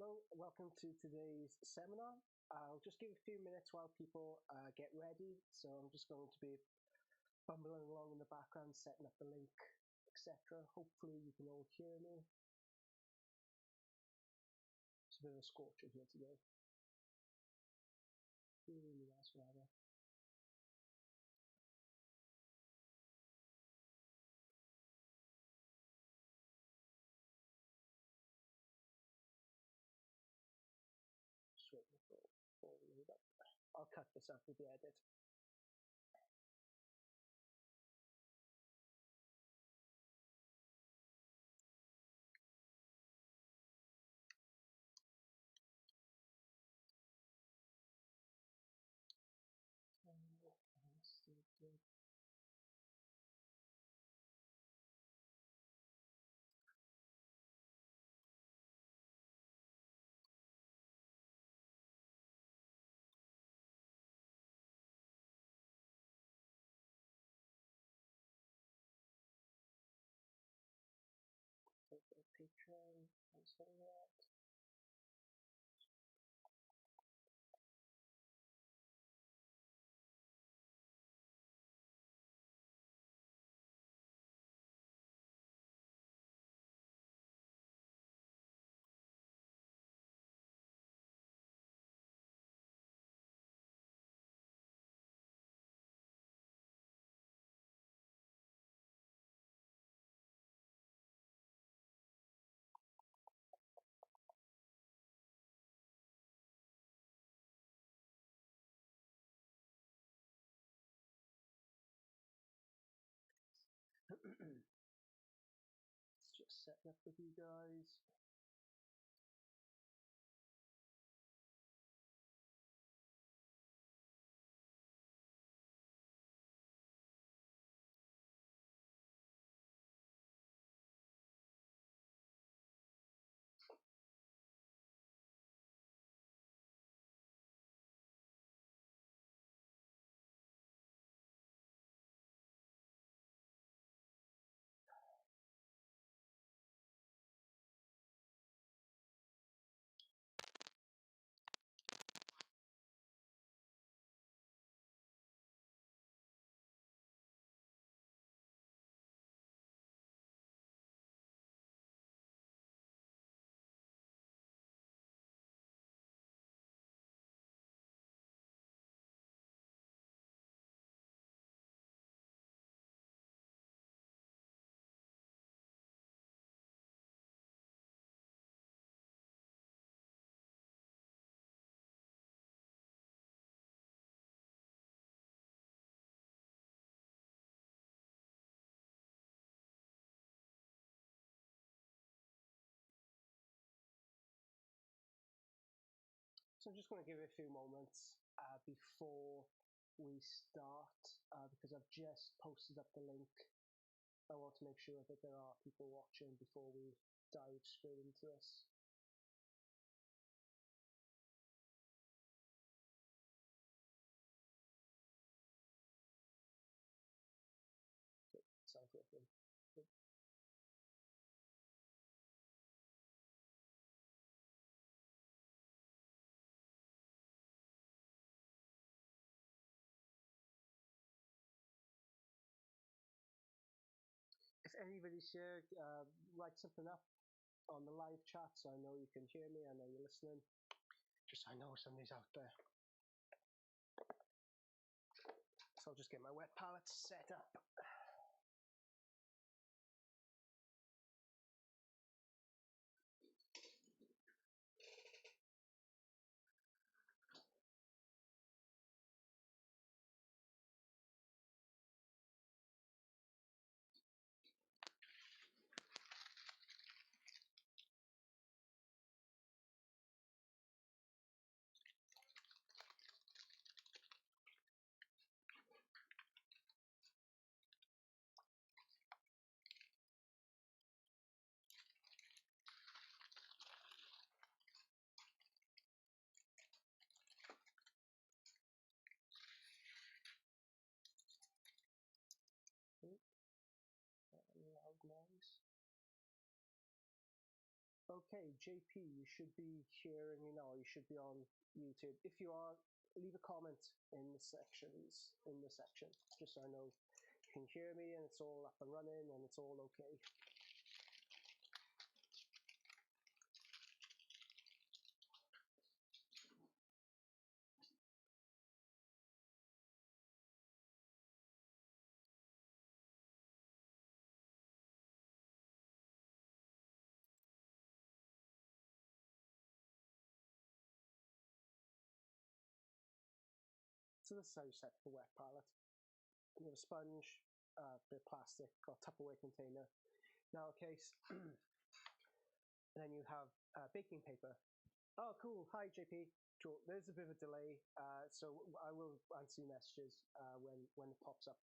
Hello, welcome to today's seminar. I'll just give a few minutes while people get ready. So I'm just going to be bumbling along in the background, setting up the link, etc. Hopefully you can all hear me. It's a bit of a scorcher here today. Really nice weather. Just waiting for it to load up. I'll cut this out with the edit. Still good. Take the Patreon, cancel that. Just setting up with you guys. So I'm just going to give it a few moments before we start because I've just posted up the link. I want to make sure that there are people watching before we dive straight into this. Okay, sounds working. Good. If anybody's here, write something up on the live chat so I know you can hear me, I know you're listening. Just so I know somebody's out there. So I'll just get my wet palettes set up. Okay, JP, you should be hearing me now. You should be on YouTube. If you are, leave a comment in the sections, just so I know you can hear me and it's all up and running and it's all okay. So this is how you set the wet palette. You have a sponge, a bit of plastic or Tupperware container, now a case, and then you have baking paper. Oh, cool. Hi, JP. Cool. There's a bit of a delay, so I will answer your messages when it pops up.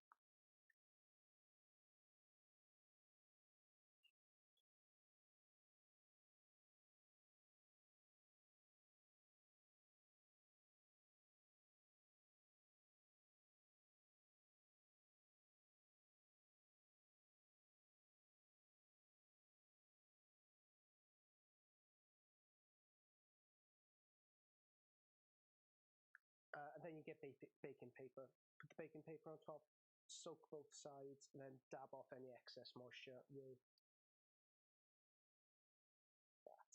And then you get baking paper. Put the baking paper on top, soak both sides, and then dab off any excess moisture with that.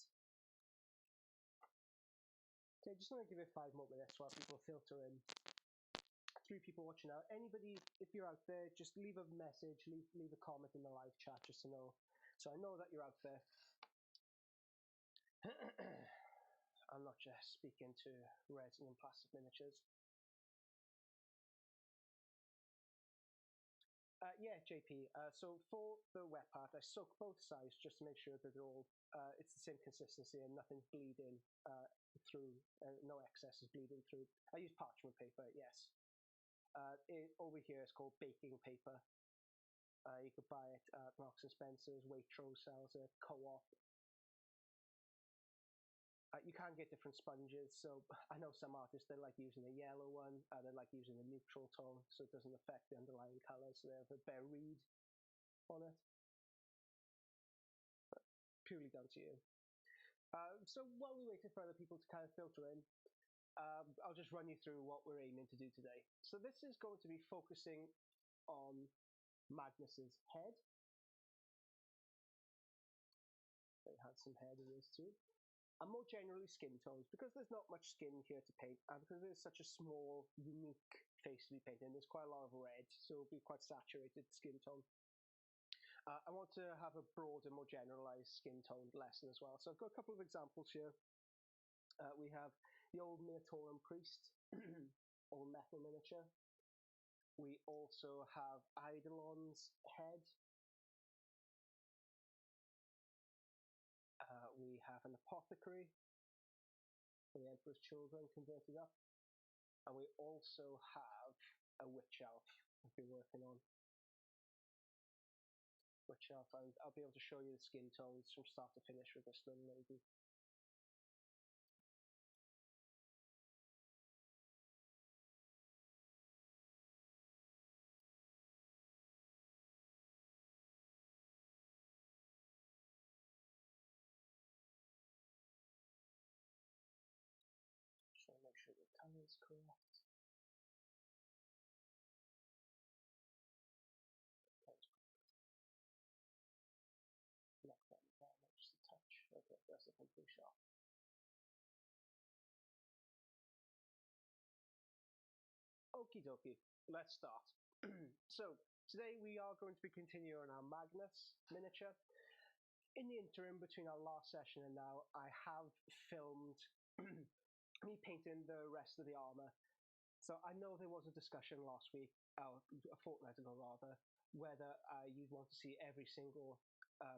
Okay, just want to give it 5 more minutes while people filter in. 3 people watching now. Anybody, if you're out there, just leave a message, leave a comment in the live chat just to know. So I know that you're out there. I'm not just speaking to resin and plastic miniatures. Yeah, JP. So for the wet part, I soak both sides just to make sure that they're all, it's the same consistency and nothing's bleeding through, no excess is bleeding through. I use parchment paper, yes. Over here it's called baking paper. You could buy it at Marks and Spencer's, Waitrose sells it, Co-op. You can get different sponges, so I know some artists, they like using a yellow one, they like using a neutral tone, so it doesn't affect the underlying colours, so they have a bare read on it. But purely down to you. So while we waited for other people to kind of filter in, I'll just run you through what we're aiming to do today. So this is going to be focusing on Magnus's head. Very handsome head it is too. And more generally skin tones, because there's not much skin here to paint, and because it's such a small, unique face to be painting, there's quite a lot of red, so it'll be quite saturated skin tone. I want to have a broader, more generalized skin toned lesson as well. So I've got a couple of examples here. We have the old Minotaur priest, old metal miniature. We also have Eidolon's head. We have an apothecary for the Emperor's Children converted up. And we also have a witch elf I've been working on. Witch elf, and I'll be able to show you the skin tones from start to finish with this little lady. Just want to make sure the color is correct. Neck down there, just a touch. Okay, that's the complete shot. Okie dokie, let's start. So, today we are going to be continuing our Magnus miniature. In the interim between our last session and now, I have filmed me painting the rest of the armor. So I know there was a discussion last week, a fortnight ago rather, whether you'd want to see every single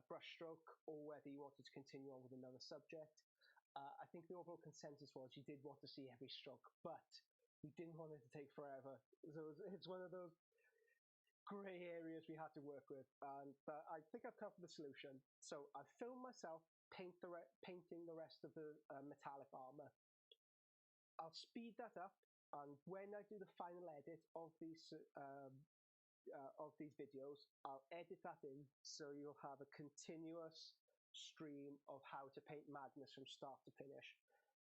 brushstroke or whether you wanted to continue on with another subject. I think the overall consensus was you did want to see every stroke, but we didn't want it to take forever. So it's one of those grey areas we had to work with, and I think I've come up with a solution. So I've filmed myself painting the rest of the metallic armor. I'll speed that up, and when I do the final edit of these videos, I'll edit that in so you'll have a continuous stream of how to paint Magnus from start to finish.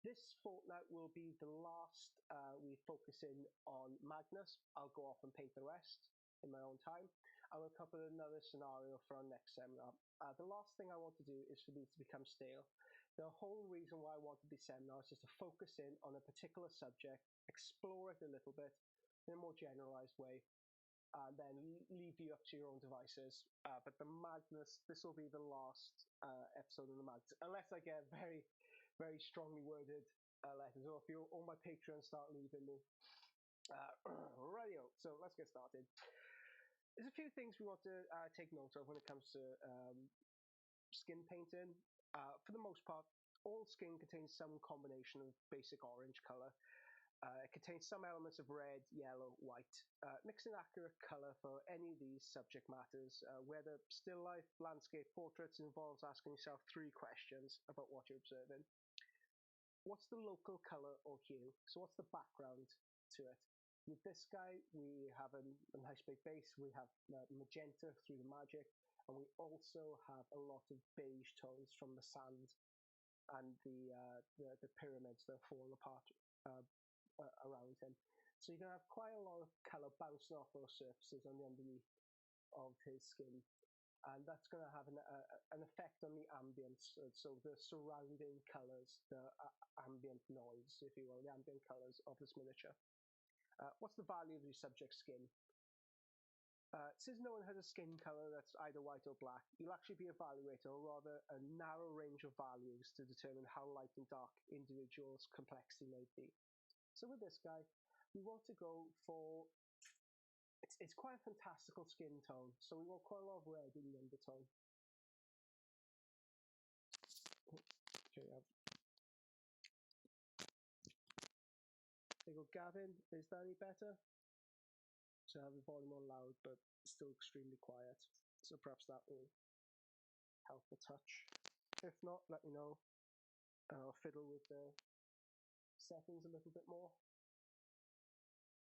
This fortnight will be the last we focus in on Magnus. I'll go off and paint the rest in my own time. I will cover another scenario for our next seminar. The last thing I want to do is for these to become stale. The whole reason why I wanted these seminars is to focus in on a particular subject, explore it a little bit in a more generalized way, and then leave you up to your own devices. But the Magnus, this will be the last episode of the Magnus, unless I get very, very strongly worded letters, or if you're on my Patreon start leaving me. Radio. So let's get started. There's a few things we want to take note of when it comes to skin painting. For the most part, all skin contains some combination of basic orange color. It contains some elements of red, yellow, white. Mixing accurate color for any of these subject matters, whether still life, landscape, portraits, involves asking yourself 3 questions about what you're observing. What's the local color or hue? So what's the background to it? With this guy, we have a nice big base. We have magenta through the magic, and we also have a lot of beige tones from the sand and the pyramids that are falling apart around him. So you're going to have quite a lot of color bouncing off those surfaces on the underneath of his skin, and that's going to have an effect on the ambience, so the surrounding colors, the ambient noise, if you will, the ambient colors of this miniature. What's the value of your subject's skin? Since no one has a skin color that's either white or black, you'll actually be evaluating, or rather a narrow range of values to determine how light and dark individuals' complexity may be. So with this guy, we want to go for, it's quite a fantastical skin tone, so we want quite a lot of red in the undertone. Okay, there you go, Gavin, is that any better? So I have the volume on loud, but still extremely quiet. So perhaps that will help a touch. If not, let me know, and I'll fiddle with the settings a little bit more.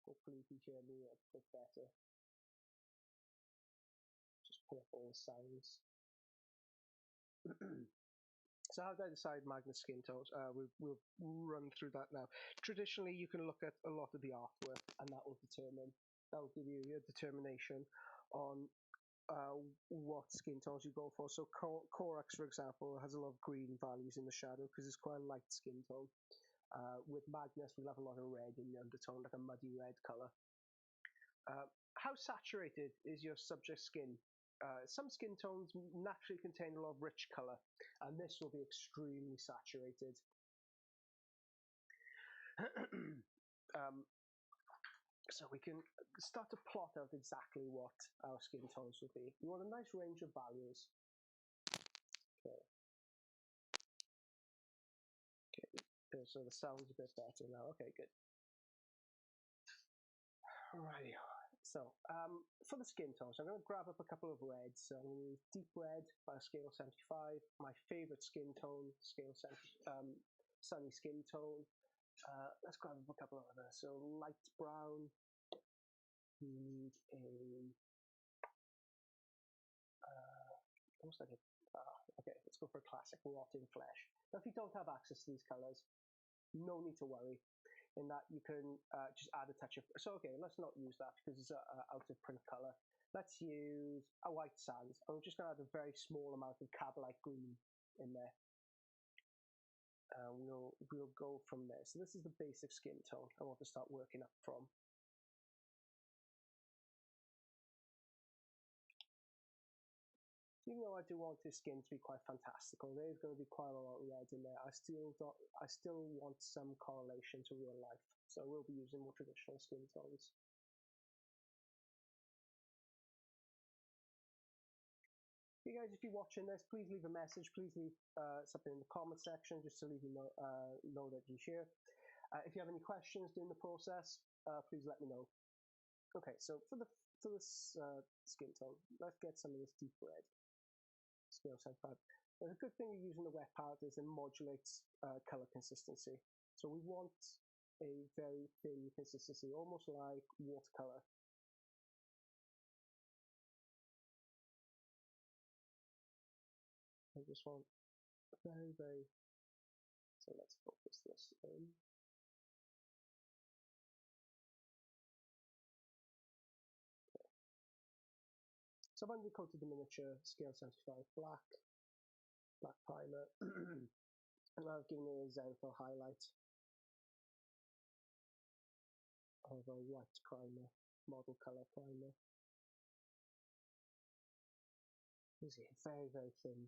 Hopefully you can hear me a bit better. Just pull up all the sounds. So how do I decide Magnus skin tones? We'll run through that now. Traditionally, you can look at a lot of the artwork, and that will give you a determination on what skin tones you go for. So Corax, for example, has a lot of green values in the shadow because it's quite a light skin tone. With Magnus, we'll have a lot of red in the undertone, like a muddy red color. How saturated is your subject's skin? Some skin tones naturally contain a lot of rich color, and this will be extremely saturated. So we can start to plot out exactly what our skin tones will be. We want a nice range of values. Okay. So the sound's a bit better now. Okay, good. Alrighty. So for the skin tones, I'm going to grab up a couple of reds. So I'm going to use deep red by a scale of 75. My favorite skin tone, scale 70, sunny skin tone. Let's grab up a couple of others. So light brown. We need a almost like a okay, let's go for a classic rotting flesh. Now if you don't have access to these colors, no need to worry, in that you can just add a touch of, so okay, let's not use that because it's out of print color. Let's use a white sand. I'm just going to add a very small amount of Cabalite green in there. We'll go from there. So this is the basic skin tone I want to start working up from. Even though I do want his skin to be quite fantastical, there is going to be quite a lot of red in there. I still want some correlation to real life, so we'll be using more traditional skin tones. You guys, if you're watching this, please leave a message. Please leave something in the comment section just to leave me know that you're here. If you have any questions during the process, please let me know. Okay, so for this skin tone, let's get some of this deep red. Scale 75. The good thing of using the wet palette is it modulates color consistency. So we want a very thin consistency, almost like watercolor. I just want very, so let's focus this in. So I've undercoated the miniature scale 75 black primer, and I've given it a zenithal highlight of a white primer, model color primer. You see, very thin.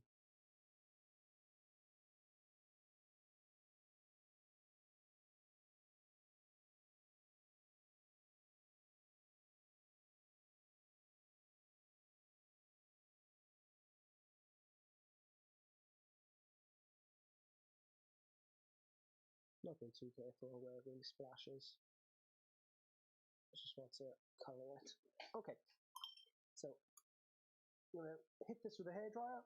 Not being too careful where it really splashes. I just want to color it. Okay, so I'm going to hit this with a hairdryer.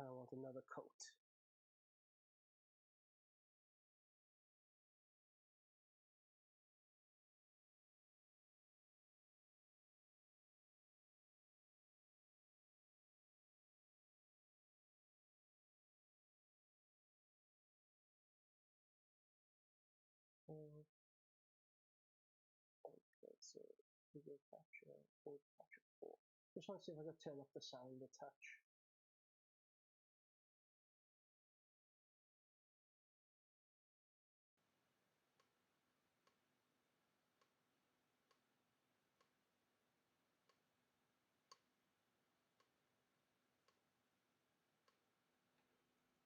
I want another coat. Okay, so video capture, audio capture 4. Just want to see if I can turn up the sound a touch.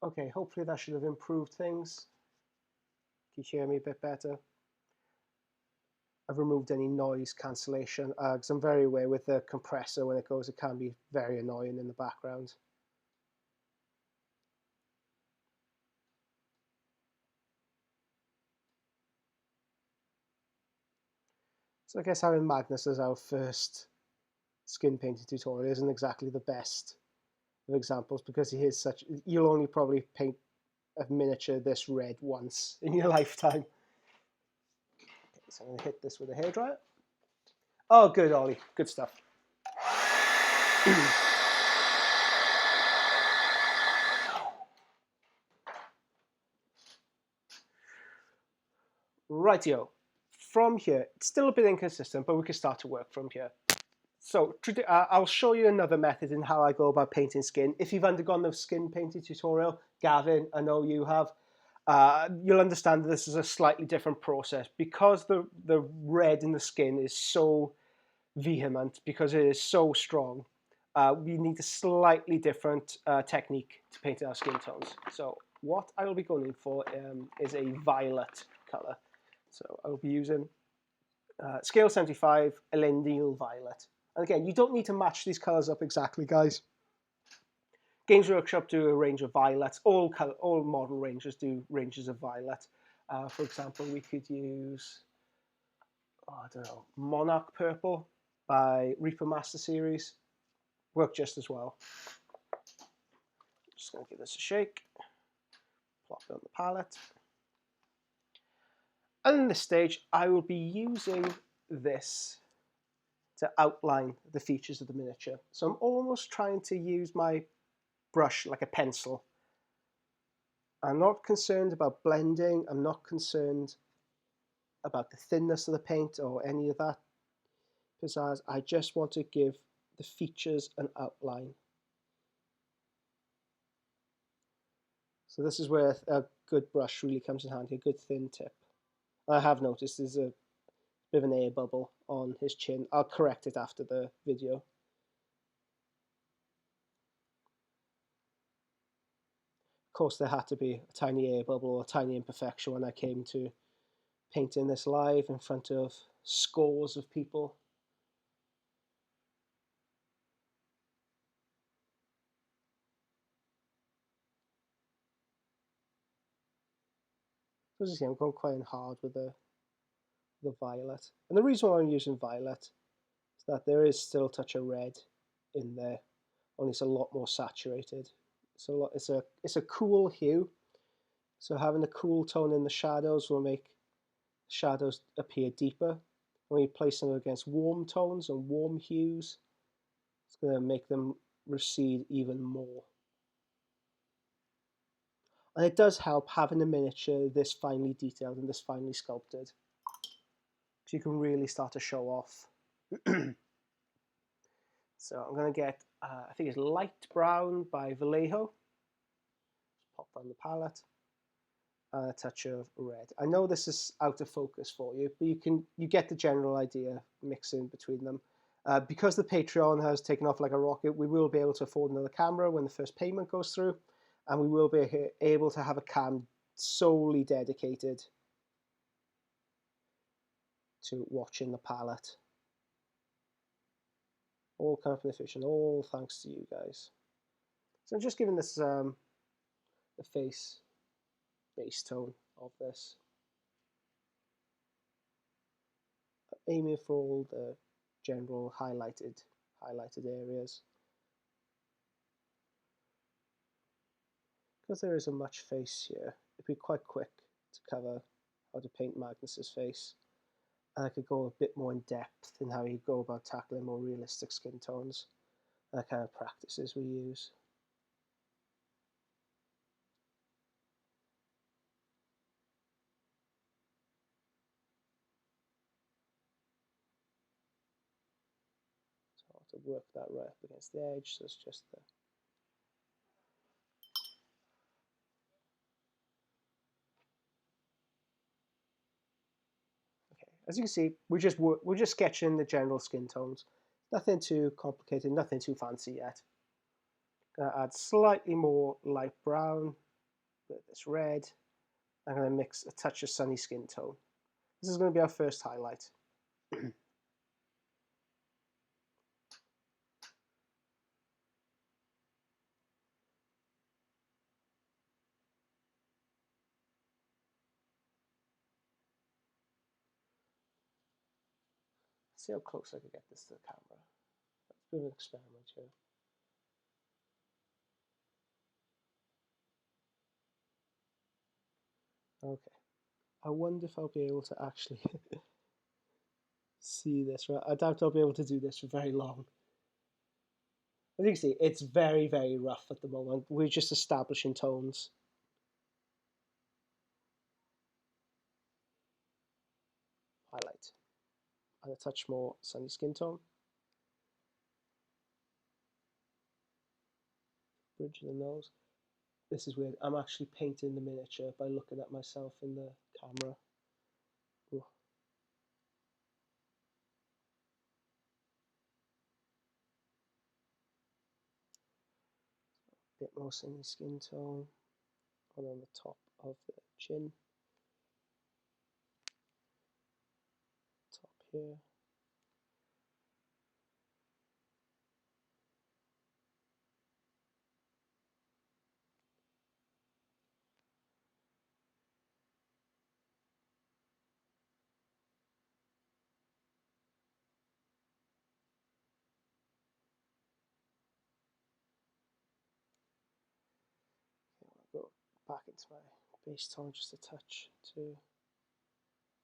Okay, hopefully that should have improved things. Can you hear me a bit better? I've removed any noise cancellation because I'm very aware with the compressor when it goes, it can be very annoying in the background. So I guess having Magnus as our first skin painting tutorial isn't exactly the best of examples because he is such, you'll only probably paint a miniature this red once in your lifetime. Okay, so I'm going to hit this with a hairdryer. Oh, good, Ollie. Good stuff. Rightio. From here, it's still a bit inconsistent, but we can start to work from here. So I'll show you another method in how I go about painting skin. If you've undergone the skin painting tutorial, Gavin, I know you have, you'll understand that this is a slightly different process because the red in the skin is so vehement, because it is so strong. We need a slightly different technique to paint our skin tones. So what I will be going for is a violet color. So I will be using scale 75 Elendil Violet. And again, you don't need to match these colors up exactly, guys. Games Workshop do a range of violets. All model ranges do ranges of violet. For example, we could use, I don't know, Monarch Purple by Reaper Master Series. Work just as well. Just going to give this a shake. Plop it on the palette. And in this stage, I will be using this to outline the features of the miniature. So I'm almost trying to use my brush like a pencil. I'm not concerned about blending. I'm not concerned about the thinness of the paint or any of that pizzazz. I just want to give the features an outline. So this is where a good brush really comes in handy, a good thin tip. I have noticed there's a bit of an air bubble on his chin. I'll correct it after the video. Of course, there had to be a tiny air bubble or a tiny imperfection when I came to painting this live in front of scores of people. So as you see, I'm going quite hard with the violet. And the reason why I'm using violet is that there is still a touch of red in there, only it's a lot more saturated. So it's a cool hue. So having a cool tone in the shadows will make shadows appear deeper. When you place them against warm tones and warm hues, it's going to make them recede even more. And it does help having a miniature this finely detailed and this finely sculpted. So you can really start to show off. So I'm going to get, I think it's Light Brown by Vallejo. Pop on the palette. And a touch of red. I know this is out of focus for you, but you get the general idea mixing between them. Because the Patreon has taken off like a rocket, we will be able to afford another camera when the first payment goes through, and we will be able to have a cam solely dedicated to watching the palette. All company efficient, all thanks to you guys. So I'm just giving this the face base tone of this. Aiming for all the general highlighted areas. Because there isn't much face here, it'd be quite quick to cover how to paint Magnus's face. And I could go a bit more in depth in how you go about tackling more realistic skin tones and the kind of practices we use. So I have to work that right up against the edge, so it's just the as you can see, we're just sketching the general skin tones. Nothing too complicated, nothing too fancy yet. Gonna add slightly more light brown with this red. I'm gonna mix a touch of sunny skin tone. This is gonna be our first highlight. See how close I can get this to the camera. Let's do an experiment here. Okay. I wonder if I'll be able to actually see this. Right? I doubt I'll be able to do this for very long. As you can see, it's very, very rough at the moment. We're just establishing tones. Highlight. And a touch more sunny skin tone. Bridge of the nose. This is weird. I'm actually painting the miniature by looking at myself in the camera. Ooh. Bit more sunny skin tone. And on the top of the chin. Top here. Go back into my base tone just a touch to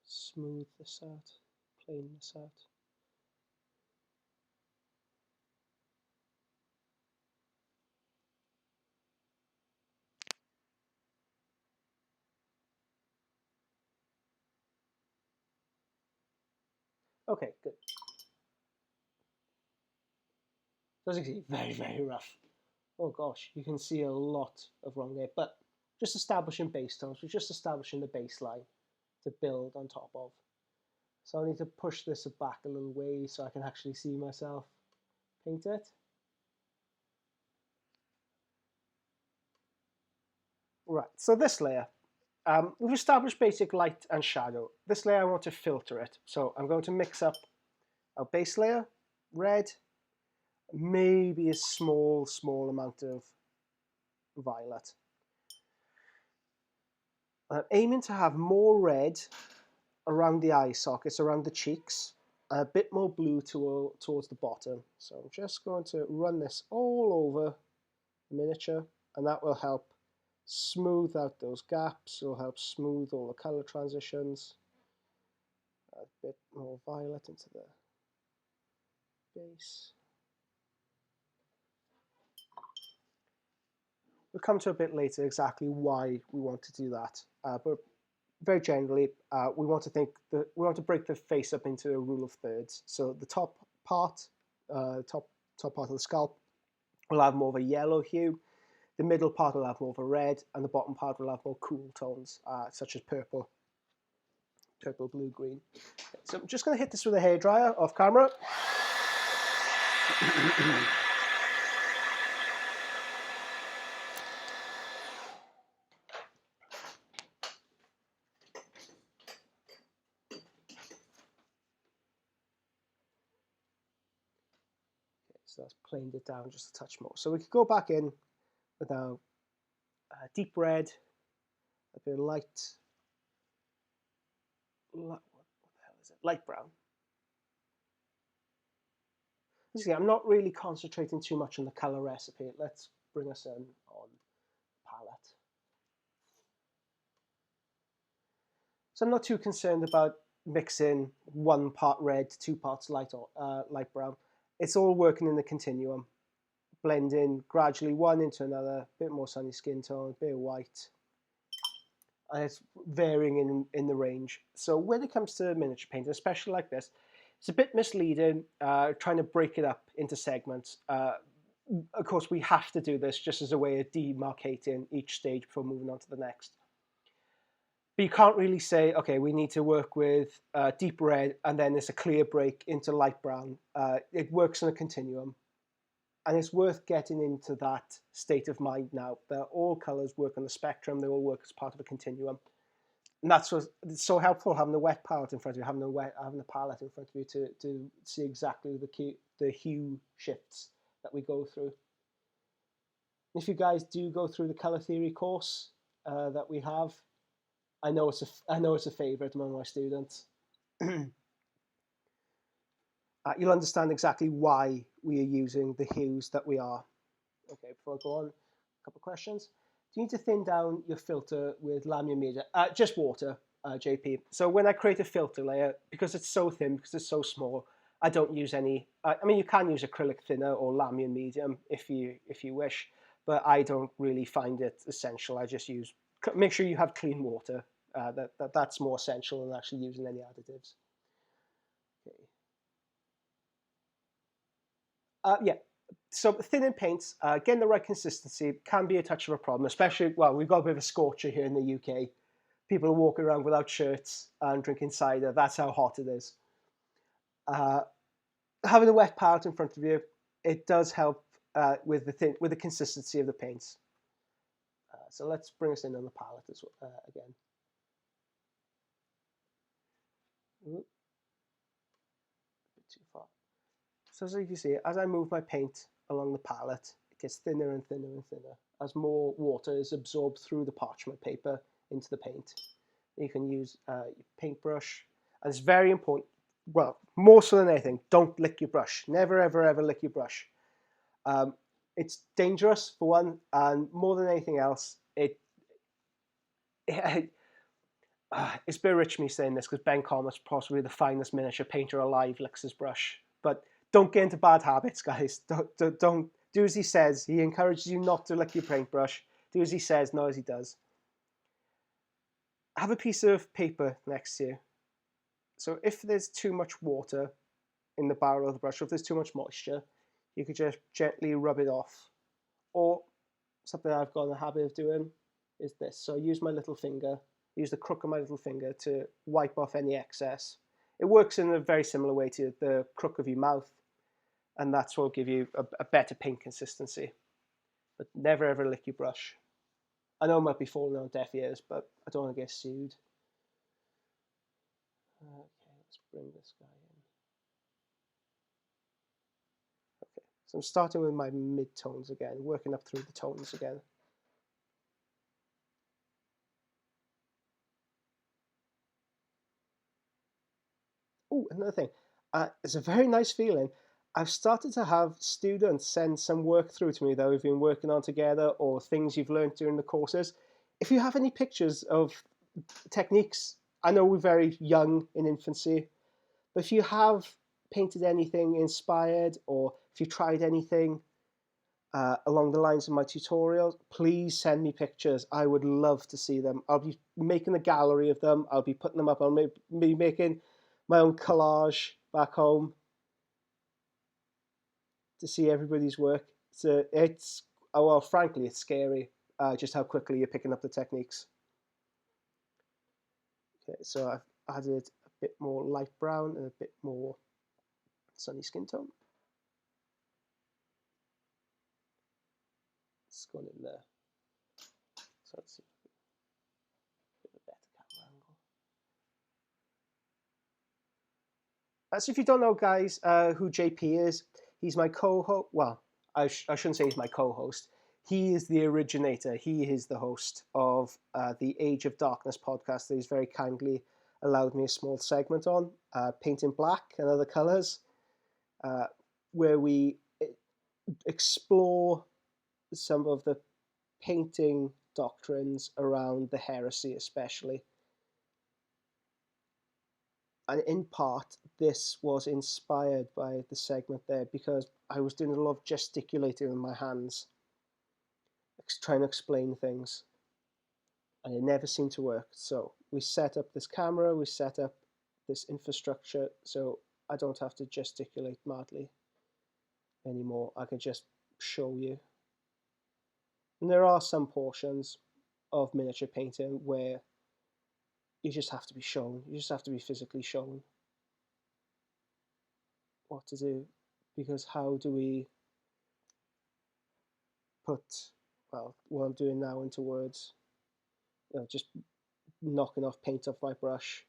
smooth this out, plane this out. Okay, good. So as you can see, very, very rough. Oh gosh, you can see a lot of wrong there, but just establishing base tones, we're just establishing the baseline to build on top of. So I need to push this back a little way so I can actually see myself paint it. Right, so this layer, we've established basic light and shadow. This layer I want to filter it. So I'm going to mix up our base layer, red, maybe a small amount of violet. I'm aiming to have more red around the eye sockets, around the cheeks, and a bit more blue towards the bottom. So I'm just going to run this all over the miniature. and that will help smooth out those gaps. It'll help smooth all the color transitions. A bit more violet into the base. We'll come to a bit later exactly why we want to do that, but very generally, we want to break the face up into a rule of thirds. So the top part, top part of the scalp, will have more of a yellow hue. The middle part will have more of a red, and the bottom part will have more cool tones, such as purple, blue, green. So I'm just going to hit this with a hairdryer off camera. So that's planed it down just a touch more. So we could go back in with our deep red, a bit of light, what the hell is it? Light brown. See, I'm not really concentrating too much on the color recipe. Let's bring us in on palette. So I'm not too concerned about mixing 1 part red, 2 parts light brown. It's all working in the continuum, blending gradually one into another, a bit more sunny skin tone, a bit of white, and it's varying in the range. So when it comes to miniature painting, especially like this, it's a bit misleading trying to break it up into segments. Of course, we have to do this just as a way of demarcating each stage before moving on to the next. But you can't really say, okay, we need to work with deep red and then there's a clear break into light brown. It works in a continuum. And it's worth getting into that state of mind now, that all colors work on the spectrum, they all work as part of a continuum. And that's what's it's so helpful, having the wet palette in front of you, having the palette in front of you to see exactly the hue shifts that we go through. If you guys do go through the color theory course that we have, I know it's a favorite among my students. You'll understand exactly why we are using the hues that we are. Okay, before I go on, a couple of questions. Do you need to thin down your filter with laminar media? Just water, JP. So when I create a filter layer, because it's so thin, because it's so small, I don't use any. I mean, you can use acrylic thinner or laminar medium if you wish, but I don't really find it essential. I just use. Make sure you have clean water. That's more essential than actually using any additives. Okay. Yeah. So thinning paints, getting the right consistency can be a touch of a problem, especially, well, we've got a bit of a scorcher here in the UK. People are walking around without shirts and drinking cider. That's how hot it is. Having a wet palette in front of you, it does help with the consistency of the paints. So let's bring us in on the palette as well, again. Ooh, a bit too far. So as you can see, as I move my paint along the palette, it gets thinner and thinner and thinner as more water is absorbed through the parchment paper into the paint. You can use your paintbrush, and it's very important, well, more so than anything, don't lick your brush. Never, ever, ever lick your brush. It's dangerous, for one, and more than anything else, it's a bit rich me saying this because Ben Comet's possibly the finest miniature painter alive, licks his brush. But don't get into bad habits, guys. Don't do as he says. He encourages you not to lick your paintbrush. Do as he says, not as he does. Have a piece of paper next to you. So if there's too much water in the barrel of the brush, or if there's too much moisture, you could just gently rub it off. Or something I've got in the habit of doing is this. So I use my little finger, use the crook of my little finger to wipe off any excess. It works in a very similar way to the crook of your mouth, and that's what will give you a better paint consistency. But never ever lick your brush. I know it might be falling on deaf ears, but I don't want to get sued. Okay, let's bring this guy in. Okay, so I'm starting with my mid-tones again, working up through the tones again. Oh, another thing. It's a very nice feeling. I've started to have students send some work through to me that we've been working on together, or things you've learned during the courses. If you have any pictures of techniques, I know we're very young in infancy, but if you have painted anything inspired, or if you tried anything along the lines of my tutorials, please send me pictures. I would love to see them. I'll be making a gallery of them. I'll be putting them up. I'll be making my own collage back home to see everybody's work. So it's oh, well, frankly, it's scary just how quickly you're picking up the techniques. Okay, so I've added a bit more light brown and a bit more sunny skin tone. It's gone in there. So let's see a bit of a better camera angle. So if you don't know, guys, who JP is, he's my co-host. Well, I shouldn't say he's my co-host. He is the originator. He is the host of the Age of Darkness podcast that he's very kindly allowed me a small segment on, Paint in Black and Other Colours, where we explore some of the painting doctrines around the heresy especially. And in part, this was inspired by the segment there because I was doing a lot of gesticulating with my hands, trying to explain things, and it never seemed to work. So we set up this camera, we set up this infrastructure, so I don't have to gesticulate madly anymore. I can just show you. And there are some portions of miniature painting where you just have to be shown. You just have to be physically shown what to do, because how do we put, well, what I'm doing now into words? Just knocking off paint off my brush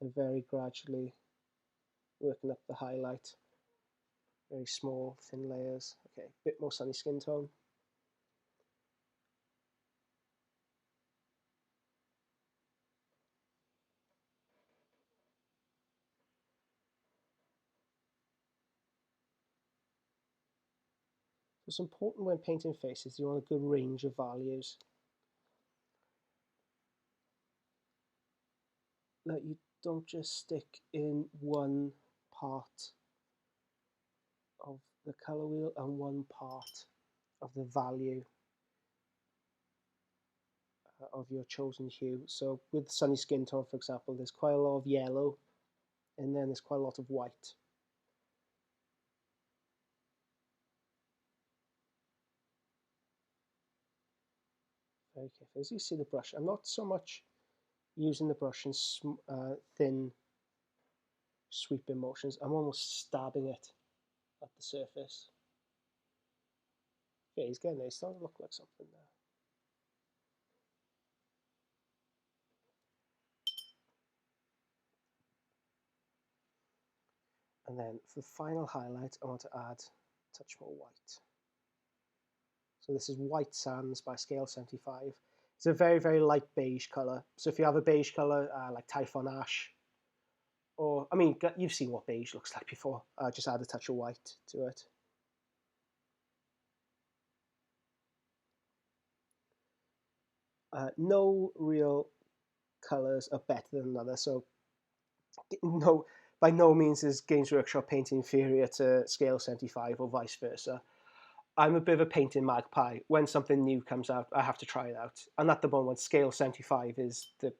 and very gradually working up the highlight. Very small, thin layers. Okay, a bit more sunny skin tone. It's important when painting faces, you want a good range of values. That you don't just stick in one part of the color wheel and one part of the value of your chosen hue. So with sunny skin tone, for example, there's quite a lot of yellow, and then there's quite a lot of white. Very careful. As you see the brush, I'm not so much using the brush in thin sweeping motions. I'm almost stabbing it at the surface. Yeah, he's getting there. He's starting to look like something there. And then for the final highlight, I want to add a touch more white. So this is White Sands by Scale 75. It's a very, very light beige colour. So if you have a beige colour like Typhon Ash, or, I mean, you've seen what beige looks like before. Just add a touch of white to it. No real colours are better than another. So no, by no means is Games Workshop paint inferior to Scale 75 or vice versa. I'm a bit of a painting magpie. When something new comes out, I have to try it out. And at the moment, Scale 75 is the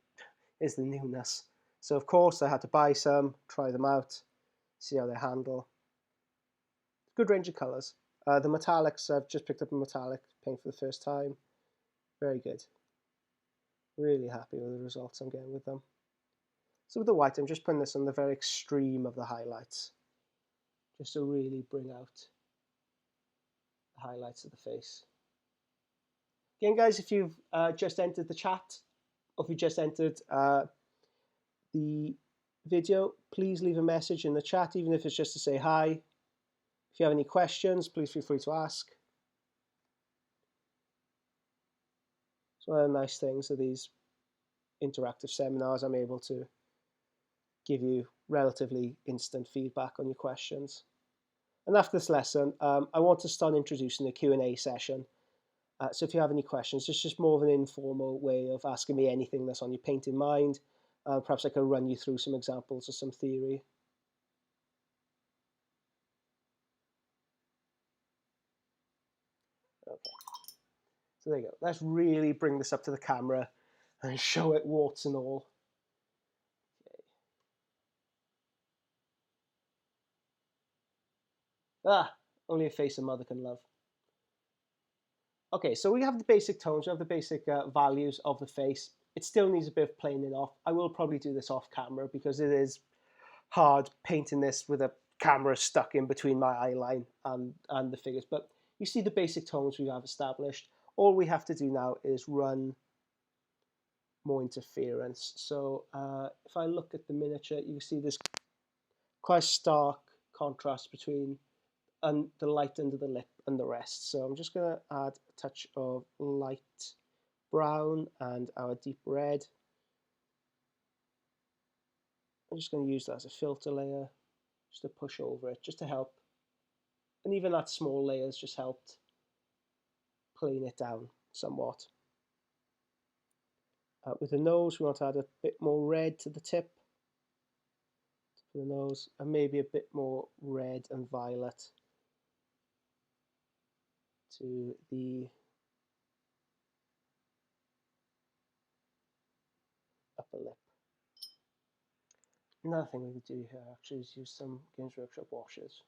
newness. So of course I had to buy some, try them out, see how they handle. Good range of colours. The metallics, I've just picked up a metallic paint for the first time. Very good. Really happy with the results I'm getting with them. So with the white, I'm just putting this on the very extreme of the highlights, just to really bring out the highlights of the face. Again, guys, if you've just entered the chat, or if you just entered the video, please leave a message in the chat, even if it's just to say hi. If you have any questions, please feel free to ask. So one of the nice things of these interactive seminars, I'm able to give you relatively instant feedback on your questions. And after this lesson, I want to start introducing a Q&A session. So if you have any questions, it's just more of an informal way of asking me anything that's on your painting mind. Perhaps I can run you through some examples or some theory. Okay. So there you go. Let's really bring this up to the camera and show it warts and all. Okay. Ah, only a face a mother can love. Okay, so we have the basic tones, we have the basic values of the face. It still needs a bit of planing off. I will probably do this off camera because it is hard painting this with a camera stuck in between my eye line and the figures. But you see the basic tones we have established. All we have to do now is run more interference. So if I look at the miniature, you can see this quite stark contrast between the light under the lip and the rest. So I'm just going to add a touch of light brown and our deep red. I'm just going to use that as a filter layer, just to push over it, just to help. And even that small layer has just helped plane it down somewhat. With the nose, we want to add a bit more red to the tip for the nose, and maybe a bit more red and violet to the upper lip. Another thing we could do here actually is use some Games Workshop washes.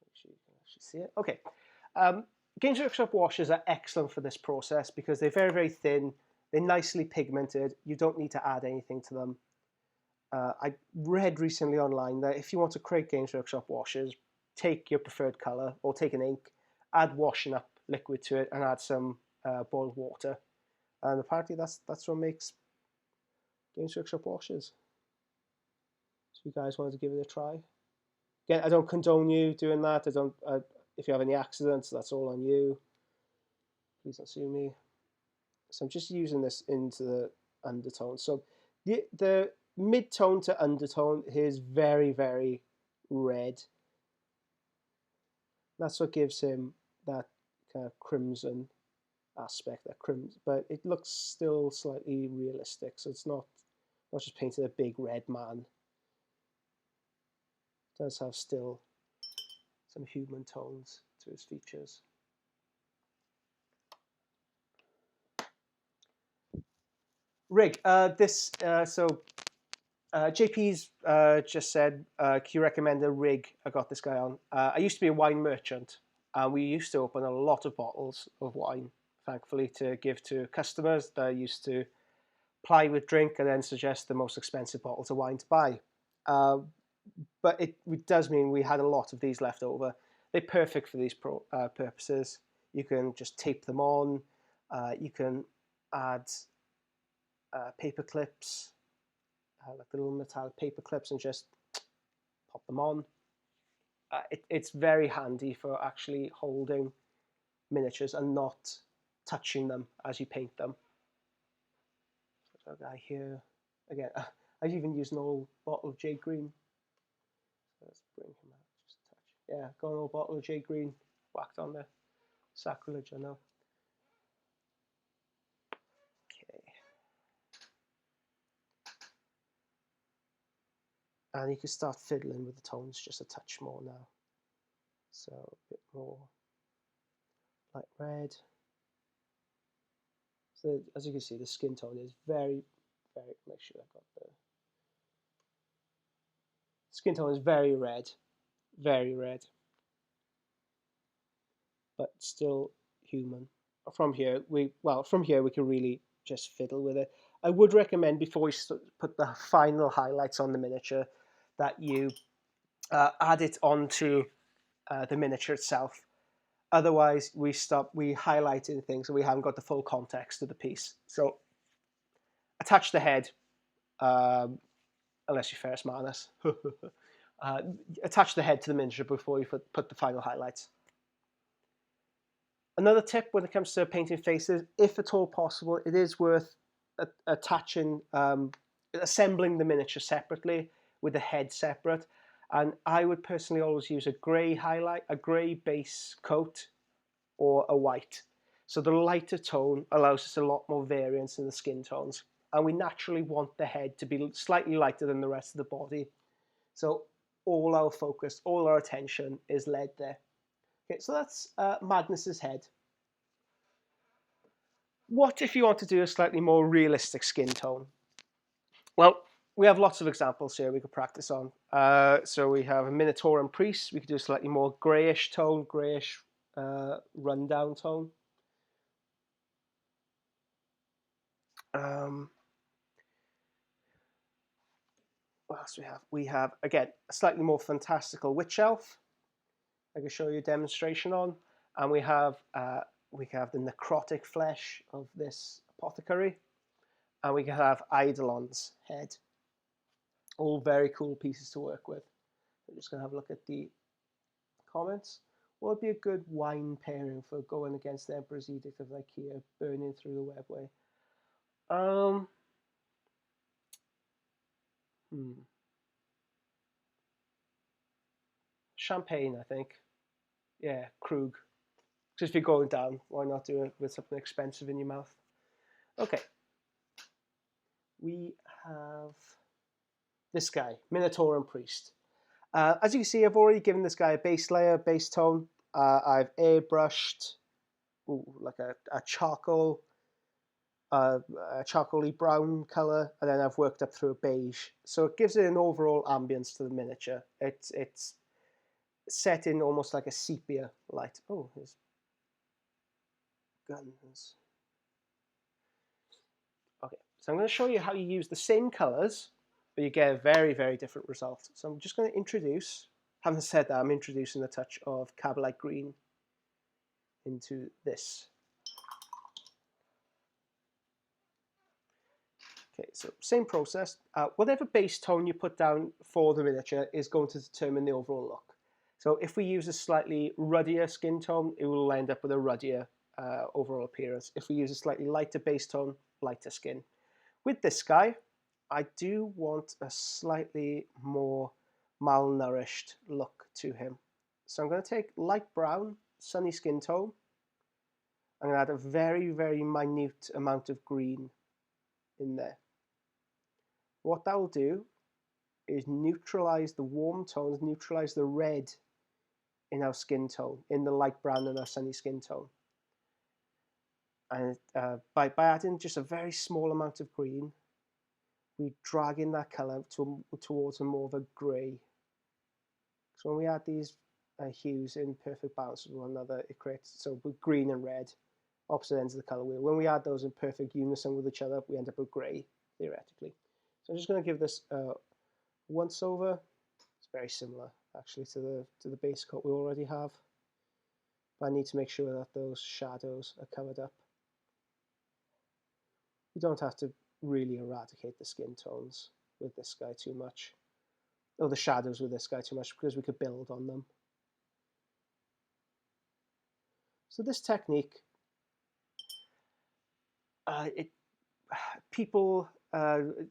Make sure you can actually see it. Okay. Games Workshop washes are excellent for this process because they're very, very thin. They're nicely pigmented. You don't need to add anything to them. I read recently online that if you want to create Games Workshop washes, take your preferred color or take an ink, add washing up liquid to it, and add some boiled water. And apparently that's what makes Games Workshop washes. So if you guys wanted to give it a try. Again, I don't condone you doing that. If you have any accidents, that's all on you. Please don't sue me. So I'm just using this into the undertone. So the mid-tone to undertone is very, very red. That's what gives him that kind of crimson aspect, that crimson, but it looks still slightly realistic. So it's not just painted a big red man. It does have still some human tones to his features. Rig, JP's just said, can you recommend a rig I got this guy on? I used to be a wine merchant, and we used to open a lot of bottles of wine, thankfully, to give to customers that used to ply with drink and then suggest the most expensive bottles of wine to buy. But it does mean we had a lot of these left over. They're perfect for these purposes. You can just tape them on. You can add paper clips, like the little metallic paper clips, and just pop them on. It's very handy for actually holding miniatures and not touching them as you paint them. So a guy here, again, I've even used an old bottle of J Green. So let's bring him out just a touch. Yeah, got an old bottle of J Green whacked on there. Sacrilege, I know. Okay. And you can start fiddling with the tones just a touch more now. So a bit more light red. So as you can see, the skin tone is very, very, make sure I got the skin tone is very red, but still human. From here, we can really just fiddle with it. I would recommend before we put the final highlights on the miniature that you add it onto the miniature itself. Otherwise, we highlighting things and we haven't got the full context of the piece. So attach the head, unless you're Ferris Magnus. Attach the head to the miniature before you put the final highlights. Another tip when it comes to painting faces, if at all possible, it is worth assembling the miniature separately with the head separate. And I would personally always use a grey highlight, a grey base coat, or a white. So the lighter tone allows us a lot more variance in the skin tones. And we naturally want the head to be slightly lighter than the rest of the body. So all our focus, all our attention is led there. Okay, so that's Magnus's head. What if you want to do a slightly more realistic skin tone? Well, we have lots of examples here we could practice on. So we have a Minotaur priest. We could do a slightly more greyish tone, greyish rundown tone. What else we have? We have, again, a slightly more fantastical witch elf. I can show you a demonstration on. And we have the necrotic flesh of this apothecary. And we can have Eidolon's head. All very cool pieces to work with. I'm just going to have a look at the comments. What would be a good wine pairing for going against the Emperor's Edict of Lycia, burning through the webway? Champagne, I think. Yeah, Krug. Because if you're going down, why not do it with something expensive in your mouth? Okay. We have this guy, Minotaur priest. As you can see, I've already given this guy a base layer, base tone. I've airbrushed like a charcoal, a charcoaly brown color, and then I've worked up through a beige. So it gives it an overall ambience to the miniature. It's set in almost like a sepia light. Oh, there's guns. Okay, so I'm going to show you how you use the same colors, but you get a very, very different result. So I'm just going to introduce, having said that, I'm introducing a touch of Cabalite green into this. Okay, so same process. Whatever base tone you put down for the miniature is going to determine the overall look. So if we use a slightly ruddier skin tone, it will end up with a ruddier overall appearance. If we use a slightly lighter base tone, lighter skin. With this guy, I do want a slightly more malnourished look to him. So I'm going to take light brown, sunny skin tone. I'm going to add a very, very minute amount of green in there. What that will do is neutralize the warm tones, neutralize the red in our skin tone, in the light brown and our sunny skin tone. And by adding just a very small amount of green, we drag in that color towards a more of a gray. So when we add these hues in perfect balance with one another, it creates, so with green and red, opposite ends of the color wheel. When we add those in perfect unison with each other, we end up with gray, theoretically. So I'm just going to give this a once over. It's very similar, actually, to the base coat we already have. But I need to make sure that those shadows are covered up. We don't have to really eradicate the skin tones with this guy too much, or the shadows with this guy too much, because we could build on them. So this technique,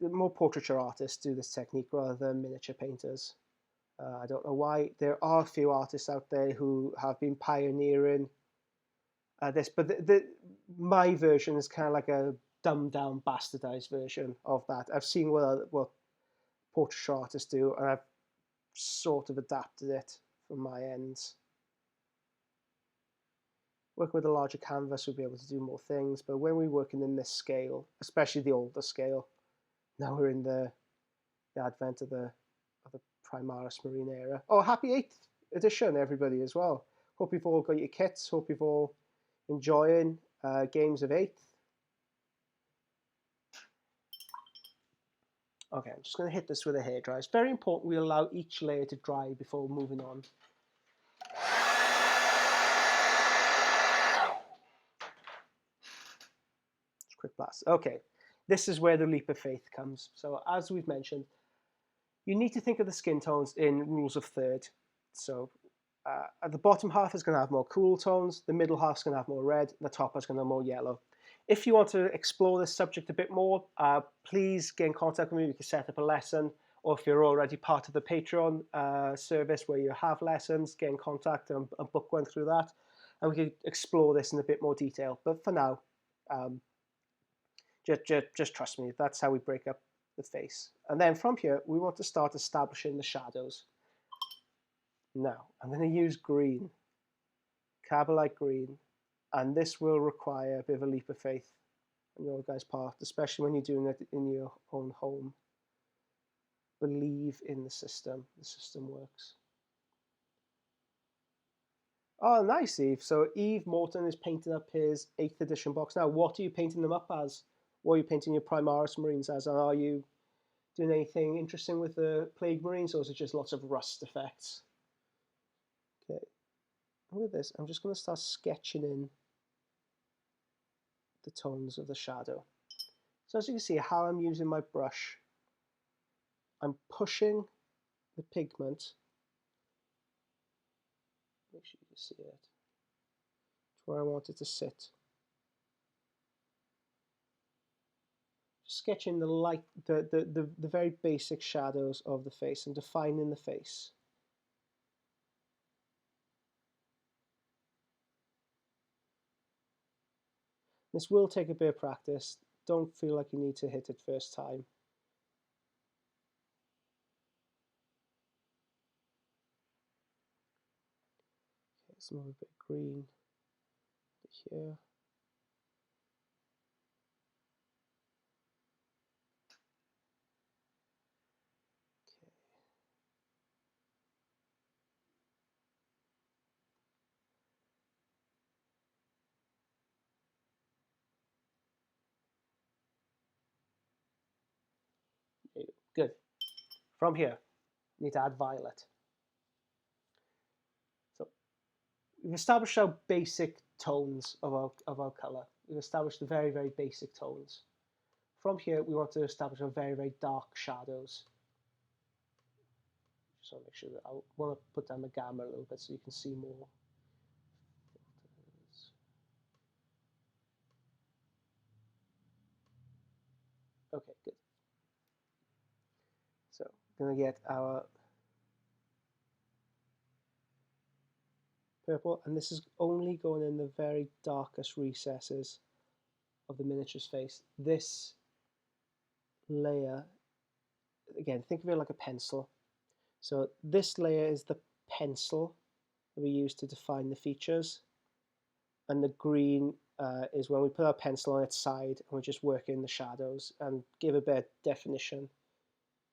more portraiture artists do this technique rather than miniature painters. I don't know why. There are a few artists out there who have been pioneering this, but my version is kind of like a dumbed down, bastardized version of that. I've seen what portraiture artists do, and I've sort of adapted it from my ends. Working with a larger canvas, we'll be able to do more things, but when we're working in this scale, especially the older scale, now we're in the advent of the Primaris Marine era. Oh, happy 8th edition, everybody, as well. Hope you've all got your kits. Hope you've all enjoying games of 8th. Okay, I'm just going to hit this with a hairdryer. It's very important we allow each layer to dry before moving on. Just quick blast. Okay, this is where the leap of faith comes. So as we've mentioned, you need to think of the skin tones in rules of third. So at the bottom half is going to have more cool tones, the middle half is going to have more red, the top is going to have more yellow. If you want to explore this subject a bit more, please get in contact with me. We can set up a lesson. or if you're already part of the Patreon service where you have lessons, get in contact and book one through that, and we can explore this in a bit more detail. But for now, just trust me, that's how we break up the face. And then from here, we want to start establishing the shadows. Now, I'm going to use green, Carbolite green, and this will require a bit of a leap of faith on your guys' part, especially when you're doing it in your own home. Believe in the system works. Oh, nice, Eve. So Eve Morton is painting up his 8th edition box. Now, what are you painting them up as? What are you painting your Primaris Marines as? And are you doing anything interesting with the Plague Marines, or is it just lots of rust effects? Okay. With this, I'm just going to start sketching in the tones of the shadow. So as you can see how I'm using my brush, I'm pushing the pigment, make sure you can see it, to where I want it to sit. Just sketching the light, the very basic shadows of the face and defining the face. This will take a bit of practice. Don't feel like you need to hit it first time. Okay, let's move a bit of green here. Okay. Good. From here, we need to add violet. So we've established our basic tones of our colour. We've established the very, very basic tones. From here, we want to establish our very, very dark shadows. Just want to make sure that I want to put down the gamma a little bit so you can see more. Okay, good. So we're going to get our purple, and this is only going in the very darkest recesses of the miniature's face. This layer, again, think of it like a pencil. So this layer is the pencil that we use to define the features, and the green is when we put our pencil on its side and we're just working the shadows and give a bit of definition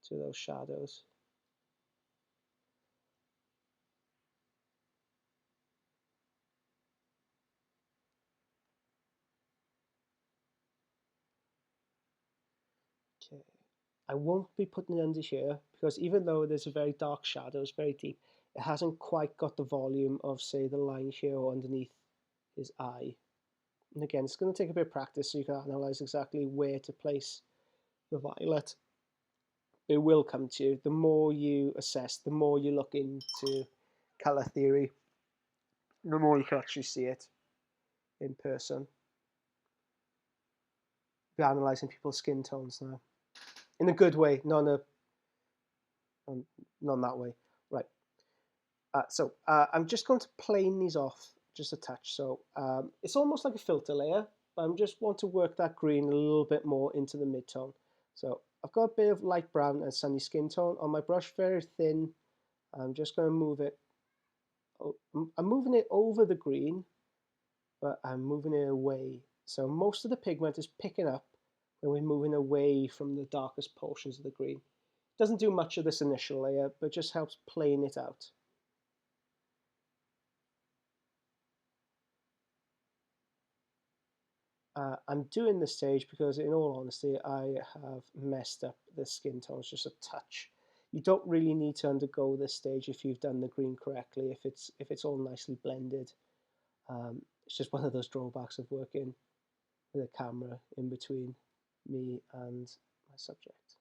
to those shadows. Okay, I won't be putting it under here because even though there's a very dark shadow, it's very deep, it hasn't quite got the volume of, say, the line here or underneath his eye. And again, it's going to take a bit of practice so you can analyze exactly where to place the violet. It will come to you. The more you assess, the more you look into color theory, the more you can actually see it in person. We're analyzing people's skin tones now. In a good way, not in that way. Right. So I'm just going to plane these off just a touch. So it's almost like a filter layer, but I just want to work that green a little bit more into the mid-tone. So I've got a bit of light brown and sunny skin tone on my brush, very thin. I'm just going to move it. I'm moving it over the green, but I'm moving it away. So most of the pigment is picking up when we're moving away from the darkest portions of the green. It doesn't do much of this initial layer, but just helps plane it out. I'm doing this stage because, in all honesty, I have messed up the skin tones just a touch. You don't really need to undergo this stage if you've done the green correctly, if it's all nicely blended. It's just one of those drawbacks of working with a camera in between me and my subject.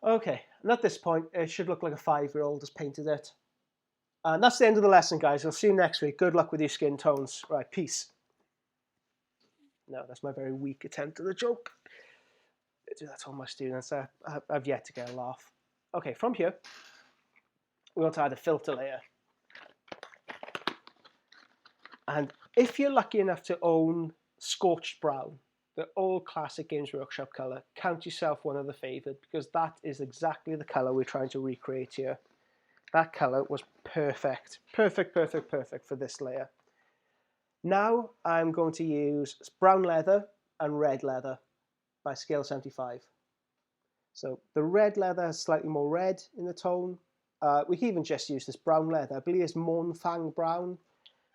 Okay, and at this point, it should look like a 5-year-old has painted it. And that's the end of the lesson, guys. We'll see you next week. Good luck with your skin tones. Right, peace. No, that's my very weak attempt at a joke. I do that to all my students. I've yet to get a laugh. Okay, from here, we want to add a filter layer. And if you're lucky enough to own Scorched Brown, the old classic Games Workshop colour, count yourself one of the favoured, because that is exactly the colour we're trying to recreate here. That colour was perfect. Perfect, perfect, perfect for this layer. Now I'm going to use brown leather and red leather by scale 75. So the red leather has slightly more red in the tone. We can even just use this brown leather. I believe it's Mornfang Brown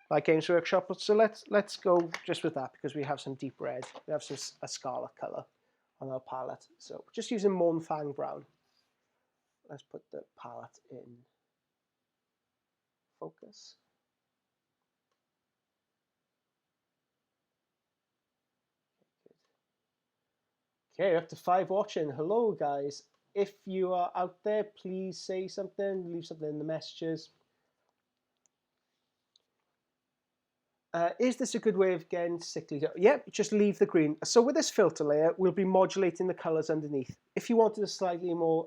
by Games Workshop. So let's go just with that, because we have some deep red. We have a scarlet colour on our palette. So just using Mornfang Brown. Let's put the palette in focus. Okay, up to 5 watching. Hello, guys. If you are out there, please say something, leave something in the messages. Is this a good way of getting sickly? Yep, just leave the green. So with this filter layer, we'll be modulating the colors underneath. If you wanted a slightly more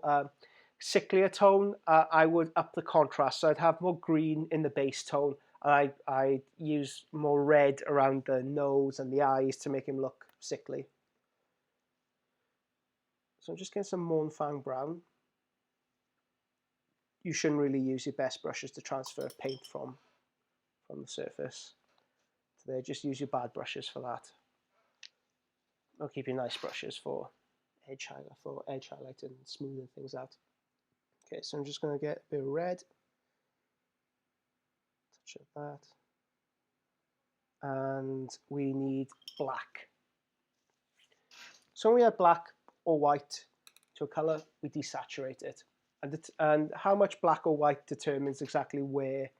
sicklier tone, I would up the contrast. So I'd have more green in the base tone. I use more red around the nose and the eyes to make him look sickly. So I'm just getting some Mornfang Brown. You shouldn't really use your best brushes to transfer paint from the surface. So there, just use your bad brushes for that. I'll keep your nice brushes for edge highlight and smoothing things out. Okay, so I'm just going to get a bit of red, touch of that, and we need black. So when we add black or white to a color, we desaturate it, and how much black or white determines exactly where,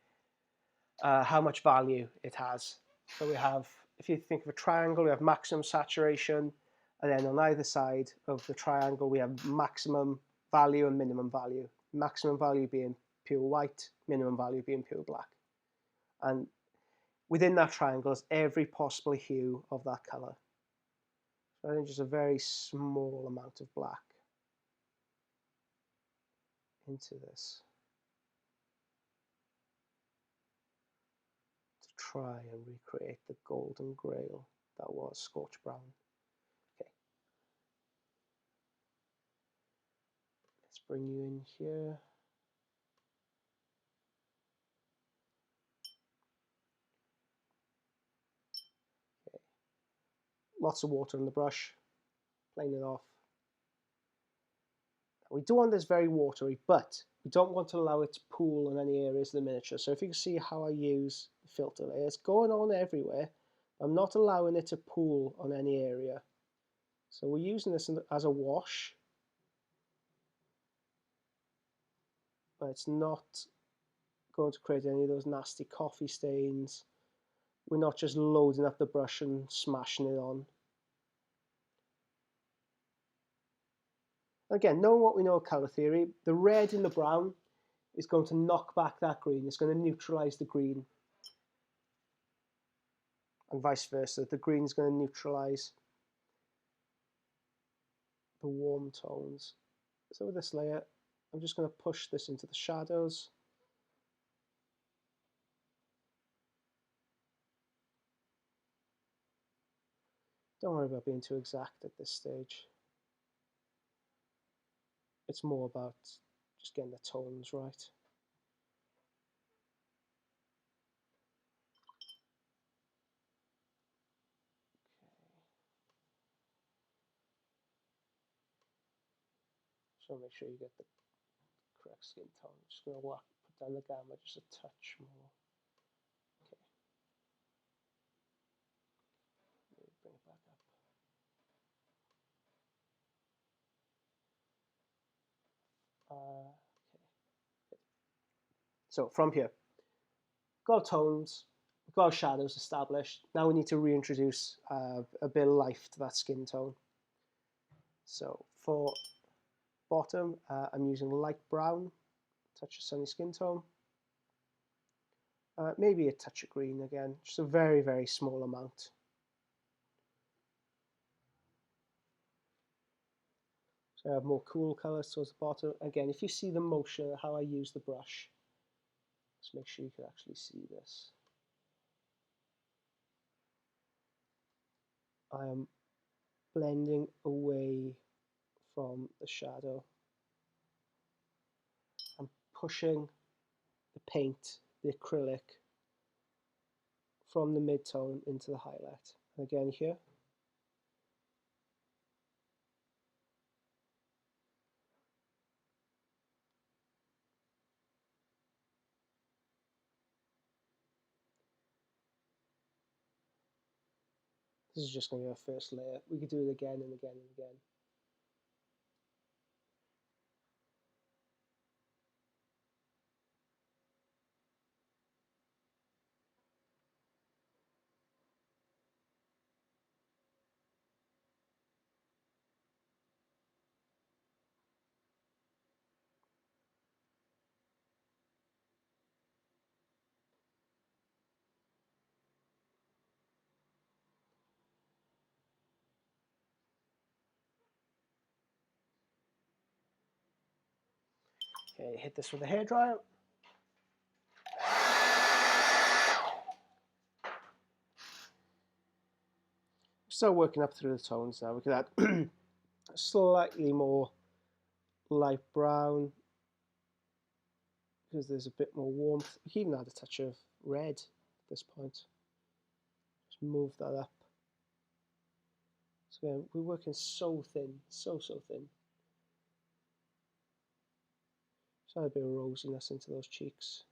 how much value it has. So we have, if you think of a triangle, we have maximum saturation, and then on either side of the triangle we have maximum value and minimum value. Maximum value being pure white, minimum value being pure black. And within that triangle is every possible hue of that color. So I think just a very small amount of black into this to try and recreate the golden grail that was Scorched Brown. Okay. Let's bring you in here. Okay. Lots of water on the brush, plane it off. We do want this very watery, but we don't want to allow it to pool in any areas of the miniature. So if you can see how I use the filter layer, it's going on everywhere. I'm not allowing it to pool on any area. So we're using this as a wash, but it's not going to create any of those nasty coffee stains. We're not just loading up the brush and smashing it on. Again, knowing what we know of color theory, the red in the brown is going to knock back that green. It's going to neutralize the green. And vice versa. The green is going to neutralize the warm tones. So with this layer, I'm just going to push this into the shadows. Don't worry about being too exact at this stage. It's more about just getting the tones right. So make sure you get the correct skin tone. I'm just going to put down the gamma just a touch more. Okay. Maybe bring it back up. Okay. So from here, got our tones, we've got our shadows established. Now we need to reintroduce a bit of life to that skin tone. So for bottom, I'm using light brown, touch of sunny skin tone. Maybe a touch of green again, just a very, very small amount. More cool colours towards the bottom. Again, if you see the motion, how I use the brush, let's make sure you can actually see this. I am blending away from the shadow. I'm pushing the paint, the acrylic, from the mid-tone into the highlight. And again here, this is just going to be our first layer. We could do it again and again and again. Okay, hit this with a hairdryer. Still working up through the tones now. We could add slightly more light brown because there's a bit more warmth. We can even add a touch of red at this point. Just move that up. So again, we're working so thin, so thin. Just add a bit of rosiness into those cheeks.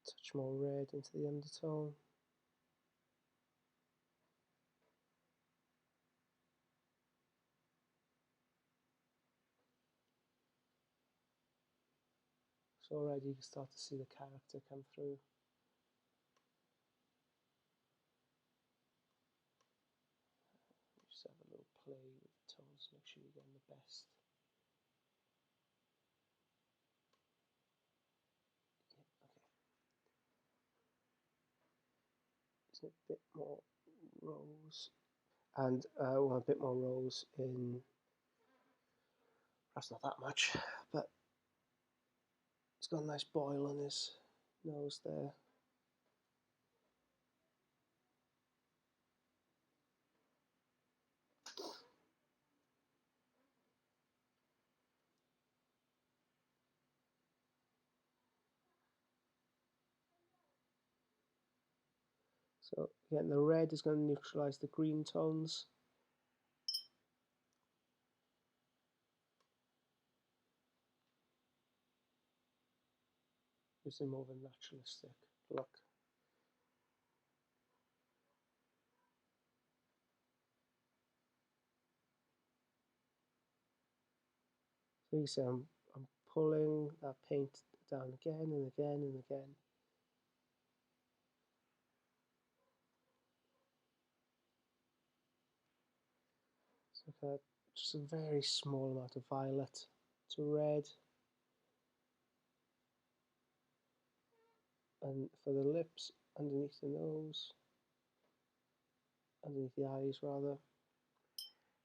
Touch more red into the undertone. So already you can start to see the character come through. Just have a little play with the tones, make sure you're getting the best. Yeah, okay. Just a bit more rose. And we want a bit more rose in, perhaps not that much, but he's got a nice boil on his nose there. So again, the red is going to neutralize the green tones. Gives him more of a naturalistic look. So you see I'm pulling that paint down again and again and again. So just a very small amount of violet to red. And for the lips, underneath the nose, underneath the eyes rather.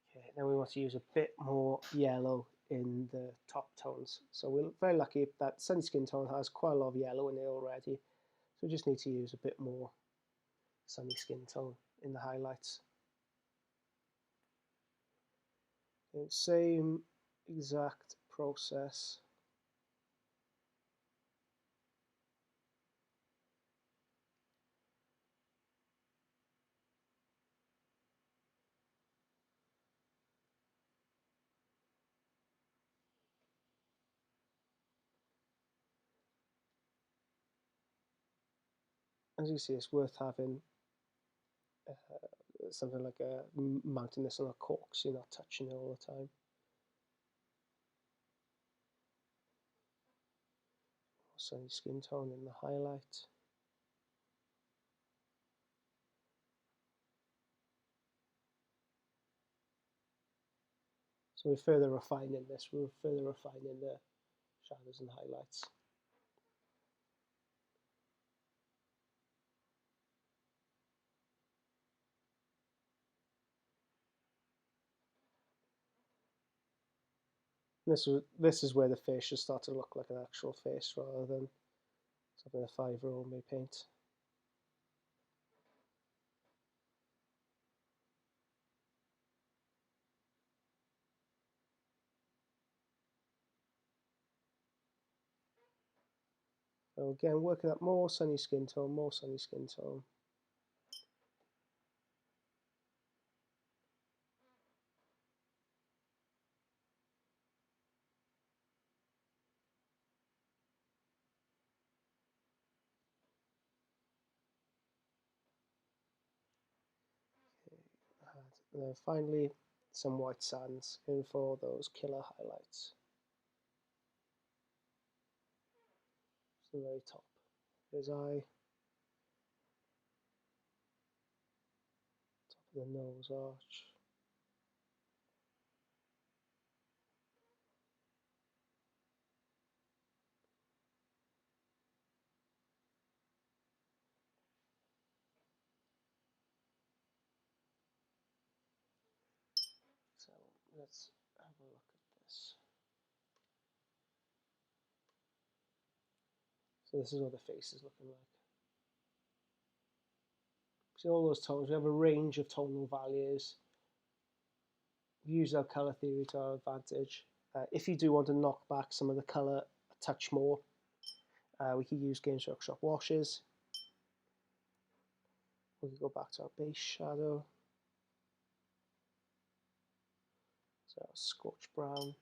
Okay, then we want to use a bit more yellow in the top tones. So we're very lucky that Sunny Skin Tone has quite a lot of yellow in it already. So we just need to use a bit more Sunny Skin Tone in the highlights. Okay, same exact process. As you see, it's worth having something like a mounting this on a cork so you're not touching it all the time. Sunny Skin Tone in the highlight. So we're further refining this, we're further refining the shadows and highlights. This is where the face should start to look like an actual face rather than something a 5-year-old may paint. So again, working up more sunny skin tone, more sunny skin tone. And then finally, some white sands in for those killer highlights. To the very top. His eye, top of the nose arch. So let's have a look at this. So this is what the face is looking like. See all those tones, we have a range of tonal values. We use our colour theory to our advantage. If you do want to knock back some of the colour a touch more, we can use Games Workshop washes. We can go back to our base shadow. So scorch brown.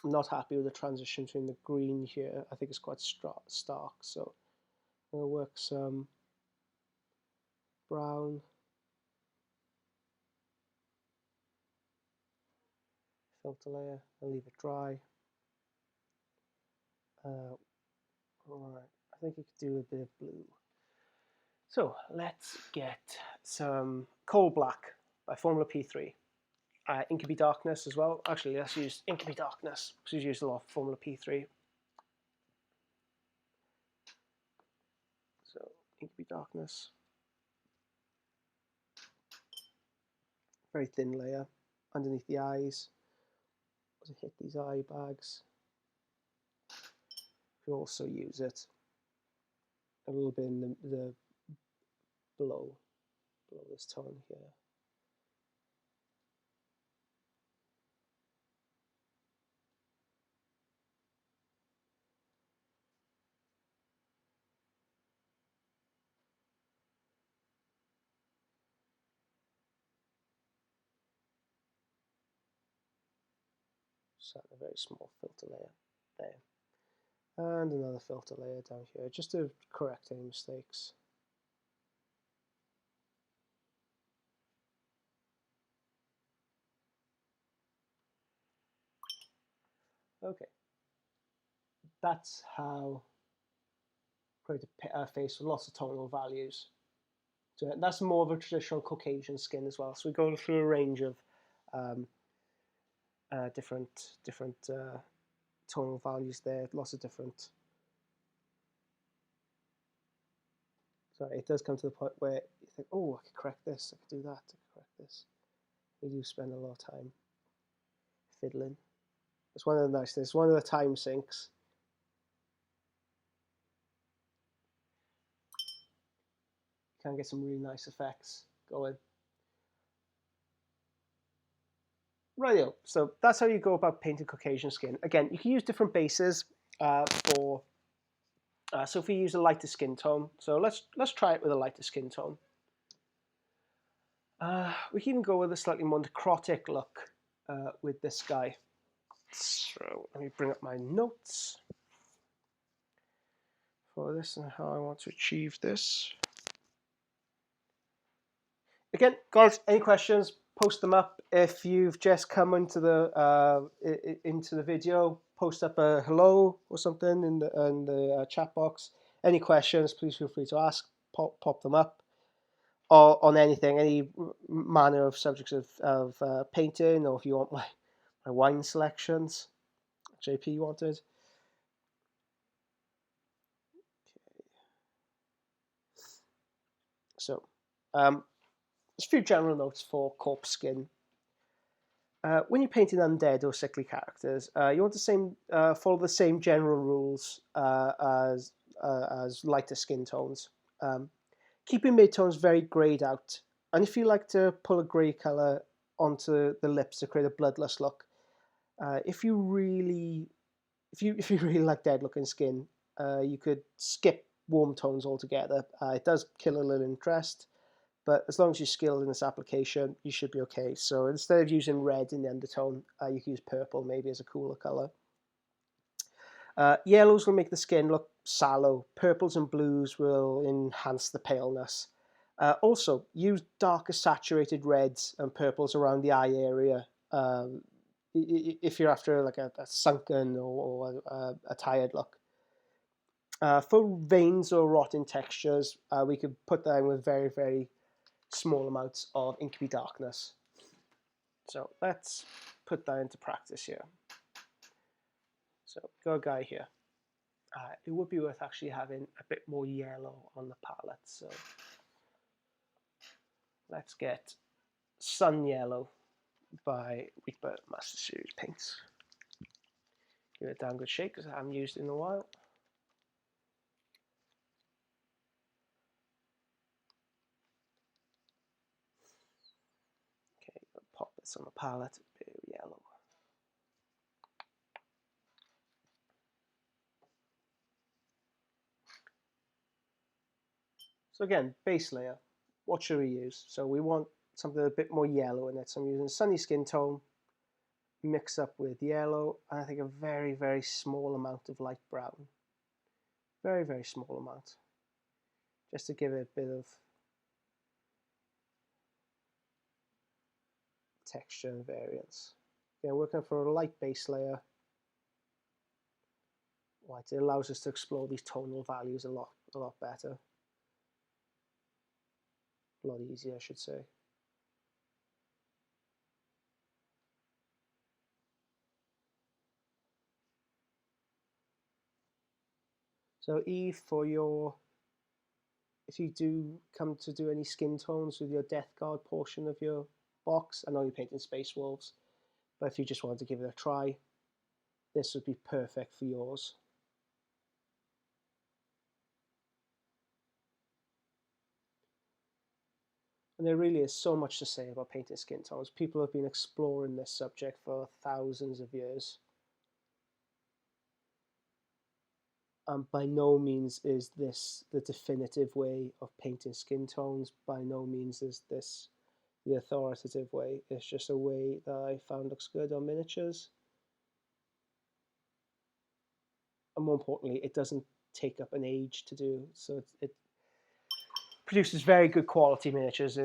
I'm not happy with the transition between the green here. I think it's quite stark, so I'm going to work some brown. Filter layer and leave it dry. Right, I think you could do a bit of blue. So let's get some Coal Black by Formula P3. Incubi Darkness as well. Actually, let's use Incubi Darkness because we've used a lot of Formula P3. So Incubi Darkness. Very thin layer underneath the eyes. To hit these eye bags. You also use it a little bit in the below this tone here. So a very small filter layer there. And another filter layer down here, just to correct any mistakes. Okay, that's how create a face with lots of tonal values. So that's more of a traditional Caucasian skin as well. So we go through a range of different tonal values there, lots of different. So it does come to the point where you think, oh, I could correct this, I could do that, I could correct this. You do spend a lot of time fiddling. It's one of the nice things, one of the time sinks. You can get some really nice effects going. Rightio, so that's how you go about painting Caucasian skin. Again, you can use different bases for. So if we use a lighter skin tone, so let's try it with a lighter skin tone. We can even go with a slightly more necrotic look with this guy. So let me bring up my notes for this and how I want to achieve this. Again, guys, any questions? Post them up. If you've just come into the video, post up a hello or something in the chat box. Any questions? Please feel free to ask. Pop them up. Or on anything, any manner of subjects of painting, or if you want my wine selections. JP wanted. So, there's a few general notes for corpse skin. When you're painting undead or sickly characters, you want to follow the same general rules as lighter skin tones. Keep your midtones very greyed out, and if you like to pull a grey colour onto the lips to create a bloodlust look, if you really like dead looking skin, you could skip warm tones altogether. It does kill a little interest, but as long as you're skilled in this application, you should be okay. So instead of using red in the undertone, you can use purple maybe as a cooler colour. Yellows will make the skin look sallow. Purples and blues will enhance the paleness. Also, use darker saturated reds and purples around the eye area if you're after like a sunken or a tired look. For veins or rotting textures, we could put that in with very, very small amounts of inky darkness. So let's put that into practice here. So got a guy here. It would be worth actually having a bit more yellow on the palette. So let's get Sun Yellow by Wheatbird Master Series Paints. Give it a damn good shake because I haven't used it in a while. Okay, pop this on the palette, a bit of yellow. So again, base layer, what should we use? So we want something a bit more yellow in it. So I'm using Sunny Skin Tone, mix up with yellow, and I think a very, very small amount of light brown. Very, very small amount. Just to give it a bit of texture and variance. Again, working for a light base layer. Right, it allows us to explore these tonal values a lot better. A lot easier, I should say. So Eve, if you do come to do any skin tones with your Death Guard portion of your box, I know you're painting Space Wolves, but if you just wanted to give it a try, this would be perfect for yours. And there really is so much to say about painting skin tones. People have been exploring this subject for thousands of years. And by no means is this the definitive way of painting skin tones. By no means is this the authoritative way. It's just a way that I found looks good on miniatures. And more importantly, it doesn't take up an age to do. So it produces very good quality miniatures,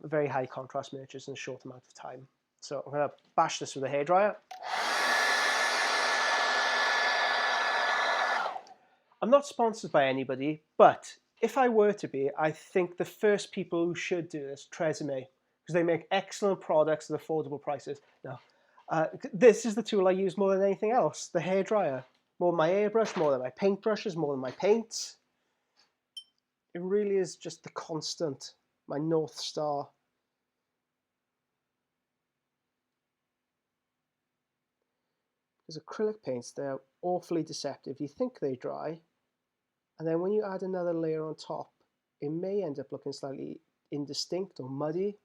very high contrast miniatures in a short amount of time. So I'm going to bash this with a hairdryer. I'm not sponsored by anybody, but if I were to be, I think the first people who should do this, Tresemme, because they make excellent products at affordable prices. Now, this is the tool I use more than anything else, the hairdryer. More than my airbrush, more than my paintbrushes, more than my paints. It really is just the constant, my North Star. Because acrylic paints, they're awfully deceptive. You think they dry, and then when you add another layer on top, it may end up looking slightly indistinct or muddy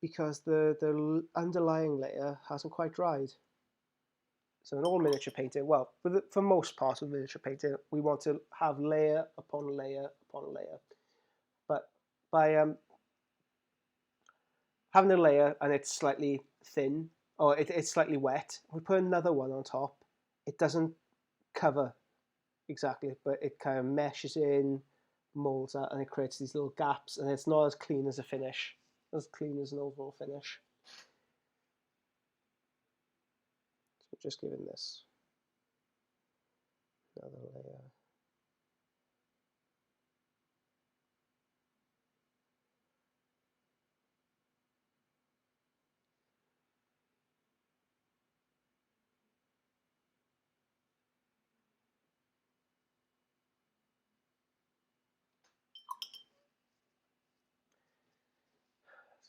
because the underlying layer hasn't quite dried. So in all miniature painting, well, for most part of miniature painting, we want to have layer upon layer upon layer. But by having a layer and it's slightly thin, or it's slightly wet, we put another one on top, it doesn't cover exactly, but it kind of meshes in, molds out, and it creates these little gaps, and it's not as clean as a finish, as clean as an overall finish. So just giving this another layer.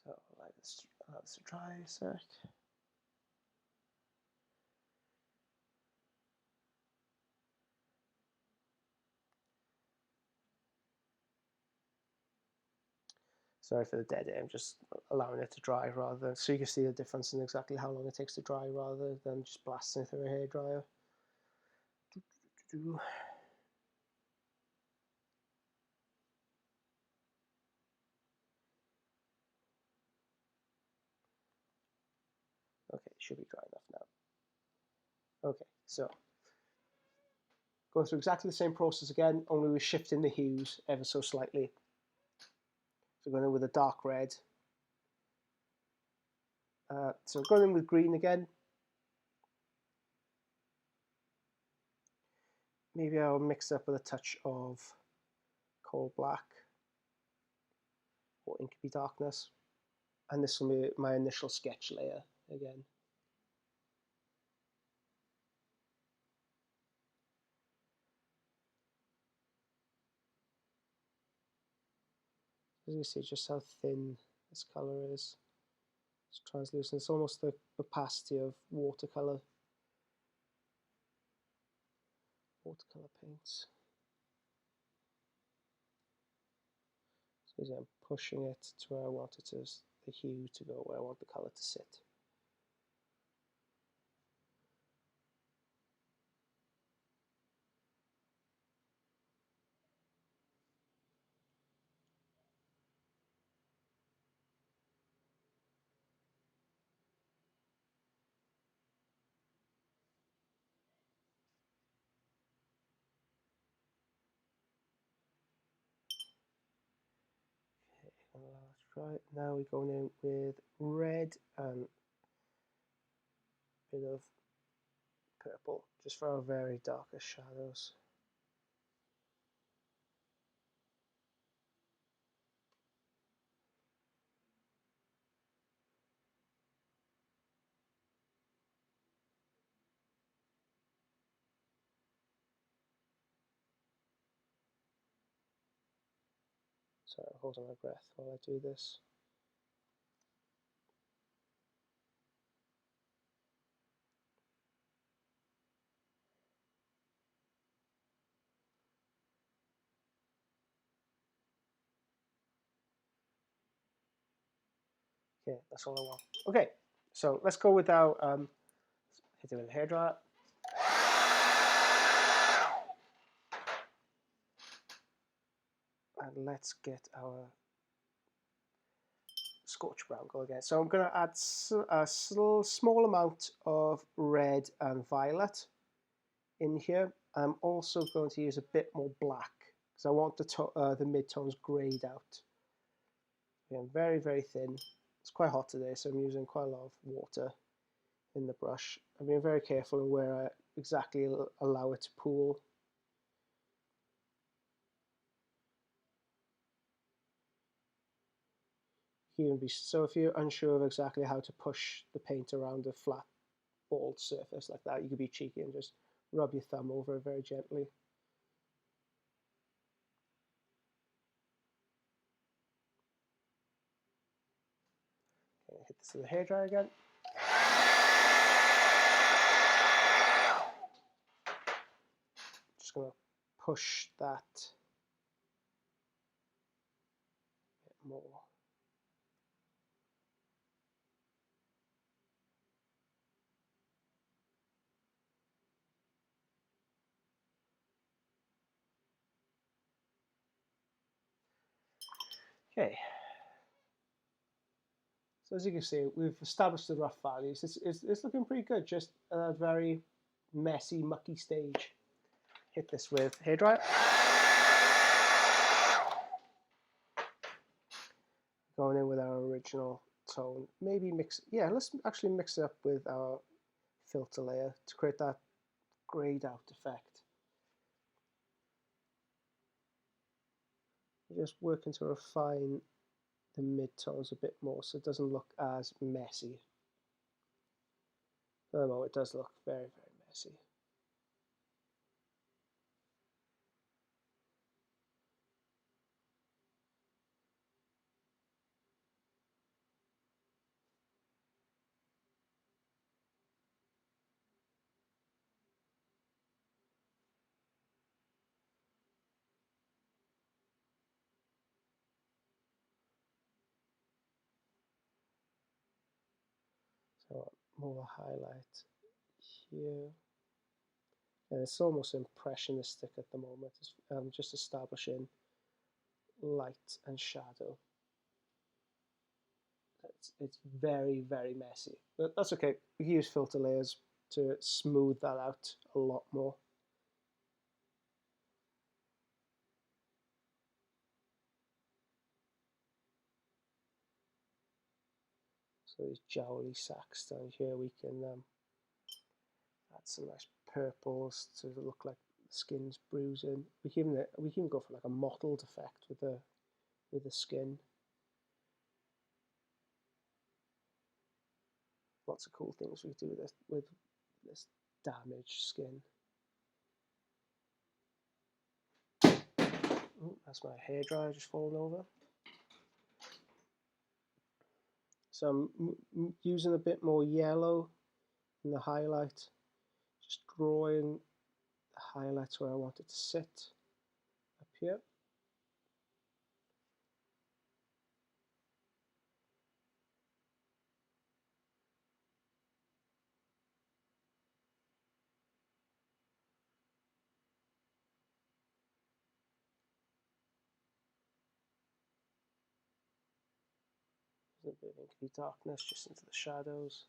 So let's allow this to dry a sec. Sorry for the dead air, I'm just allowing it to dry rather than, so you can see the difference in exactly how long it takes to dry rather than just blasting it through a hairdryer. Okay, it should be dry enough now. Okay, so going through exactly the same process again, only we're shifting the hues ever so slightly. So going in with a dark red. So going in with green again. Maybe I'll mix it up with a touch of coal black or inky darkness. And this will be my initial sketch layer again. As you see just how thin this color is. It's translucent. It's almost the opacity of watercolor paints. So I'm pushing it to where I want it to, the hue to go where I want the color to sit. Right, now we're going in with red and a bit of purple, just for our very darkest shadows. Sorry, I'm holding my breath while I do this. Okay, that's all I want. Okay, so let's go without hit it with a hairdryer. And let's get our scorch brown go again. So I'm going to add a small amount of red and violet in here. I'm also going to use a bit more black because I want the mid-tones grayed out. Again, very, very thin. It's quite hot today, so I'm using quite a lot of water in the brush. I'm being very careful in where I exactly allow it to pool. So if you're unsure of exactly how to push the paint around a flat, bald surface like that, you could be cheeky and just rub your thumb over it very gently. Okay, hit this with the hairdryer again. Just going to push that a bit more. Okay. So as you can see, we've established the rough values. It's looking pretty good, just a very messy, mucky stage. Hit this with hairdryer. Going in with our original tone. Maybe let's actually mix it up with our filter layer to create that grayed out effect. Just working to refine the mid-tones a bit more so it doesn't look as messy. No, it does look very, very messy. So more highlight here. And it's almost impressionistic at the moment. I'm just establishing light and shadow. It's very, very messy, but that's okay. We can use filter layers to smooth that out a lot more. So these jowly sacks down here, we can add some nice purples to look like the skin's bruising. We can go for like a mottled effect with the skin. Lots of cool things we do with this damaged skin. Ooh, that's my hairdryer just falling over. So I'm using a bit more yellow in the highlight, just drawing the highlights where I want it to sit up here. There's a bit of inky darkness just into the shadows.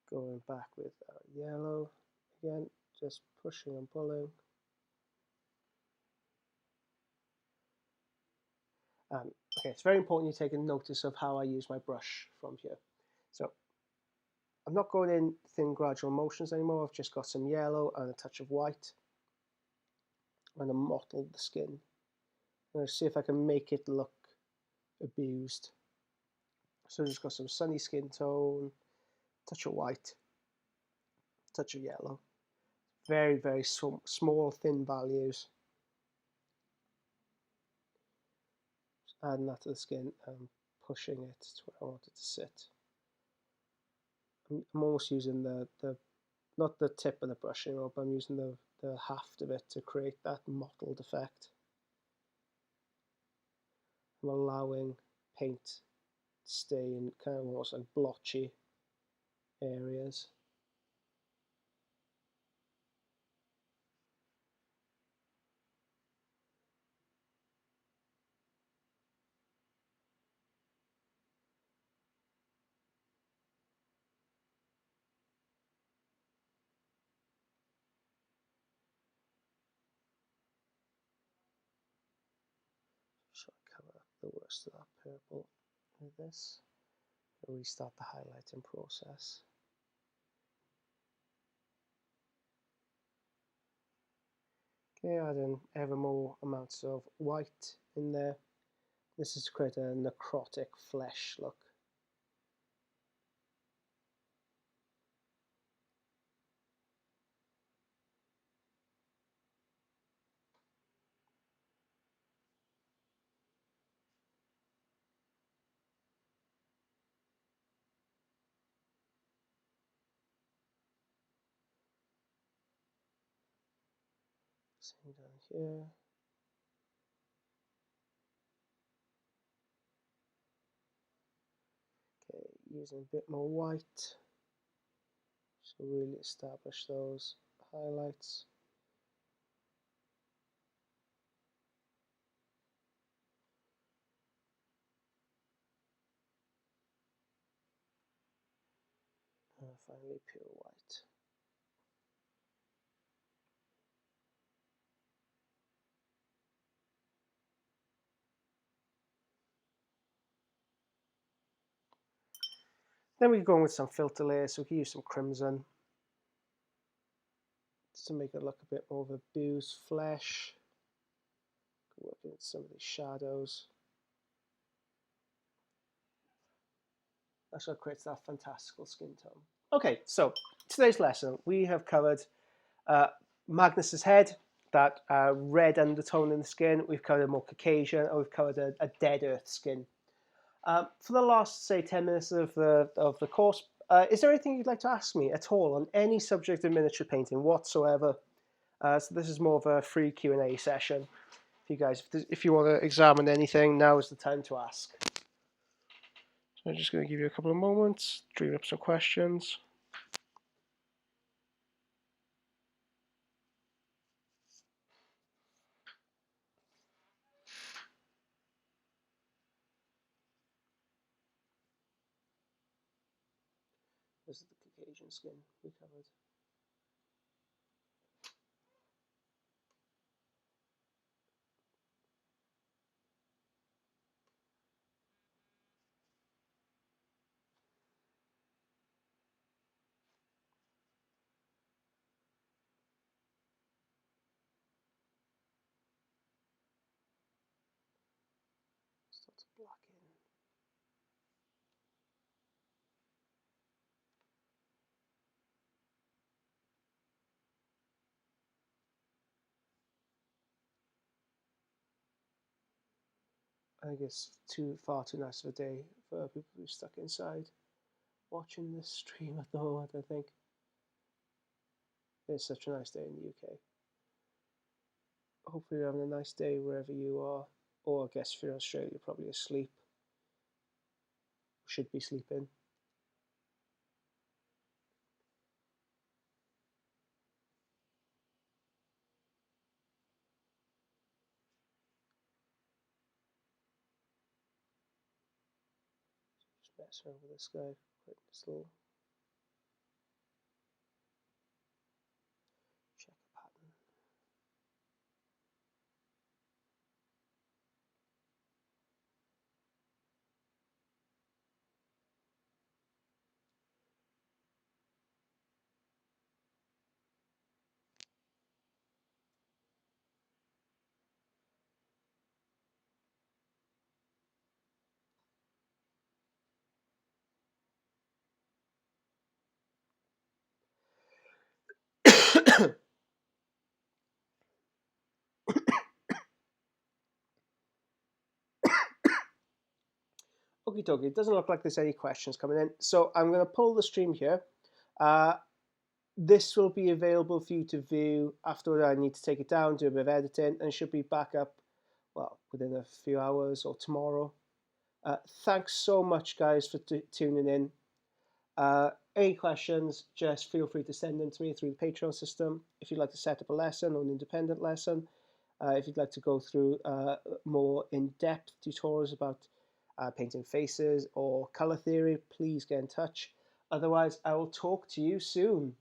Going back with yellow again, just pushing and pulling. Okay, it's very important you take a notice of how I use my brush from here. So I'm not going in thin gradual motions anymore. I've just got some yellow and a touch of white. I'm going to mottle the skin. I'm going to see if I can make it look abused. So I've just got some sunny skin tone, touch of white, touch of yellow. Very, very small, thin values. Just adding that to the skin and pushing it to where I want it to sit. I'm almost using not the tip of the brush anymore, but I'm using the haft of it to create that mottled effect. I'm allowing paint to stay in kind of almost like blotchy areas. So I cover up the worst of that purple with this. I'll restart the highlighting process. Okay, adding ever more amounts of white in there. This is to create a necrotic flesh look. Same down here. Okay, using a bit more white. So really establish those highlights. And finally pure white. Then we go in with some filter layers, so we can use some crimson to make it look a bit more of a bruised flesh. Working with some of these shadows. That's what creates that fantastical skin tone. Okay, so today's lesson, we have covered Magnus's head, that red undertone in the skin. We've covered a more Caucasian, and we've covered a dead earth skin. For the last, say, 10 minutes of the course, is there anything you'd like to ask me at all on any subject of miniature painting whatsoever? So this is more of a free Q&A session. If you guys, if you want to examine anything, now is the time to ask. So I'm just going to give you a couple of moments, dream up some questions. This is the Caucasian skin we covered. Start to black in. I think it's far too nice of a day for people to be stuck inside watching this stream at the moment. I think it's such a nice day in the UK. Hopefully, you're having a nice day wherever you are. Or I guess if you're in Australia, you're probably asleep. Should be sleeping. Just messing around with this guy. Quite this little checker pattern. Okie dokie, it doesn't look like there's any questions coming in. So I'm going to pull the stream here. This will be available for you to view after I need to take it down, do a bit of editing, and it should be back up, well, within a few hours or tomorrow. Thanks so much, guys, for tuning in. Any questions, just feel free to send them to me through the Patreon system. If you'd like to set up a lesson or an independent lesson, if you'd like to go through more in-depth tutorials about painting faces or color theory, please get in touch. Otherwise, I will talk to you soon.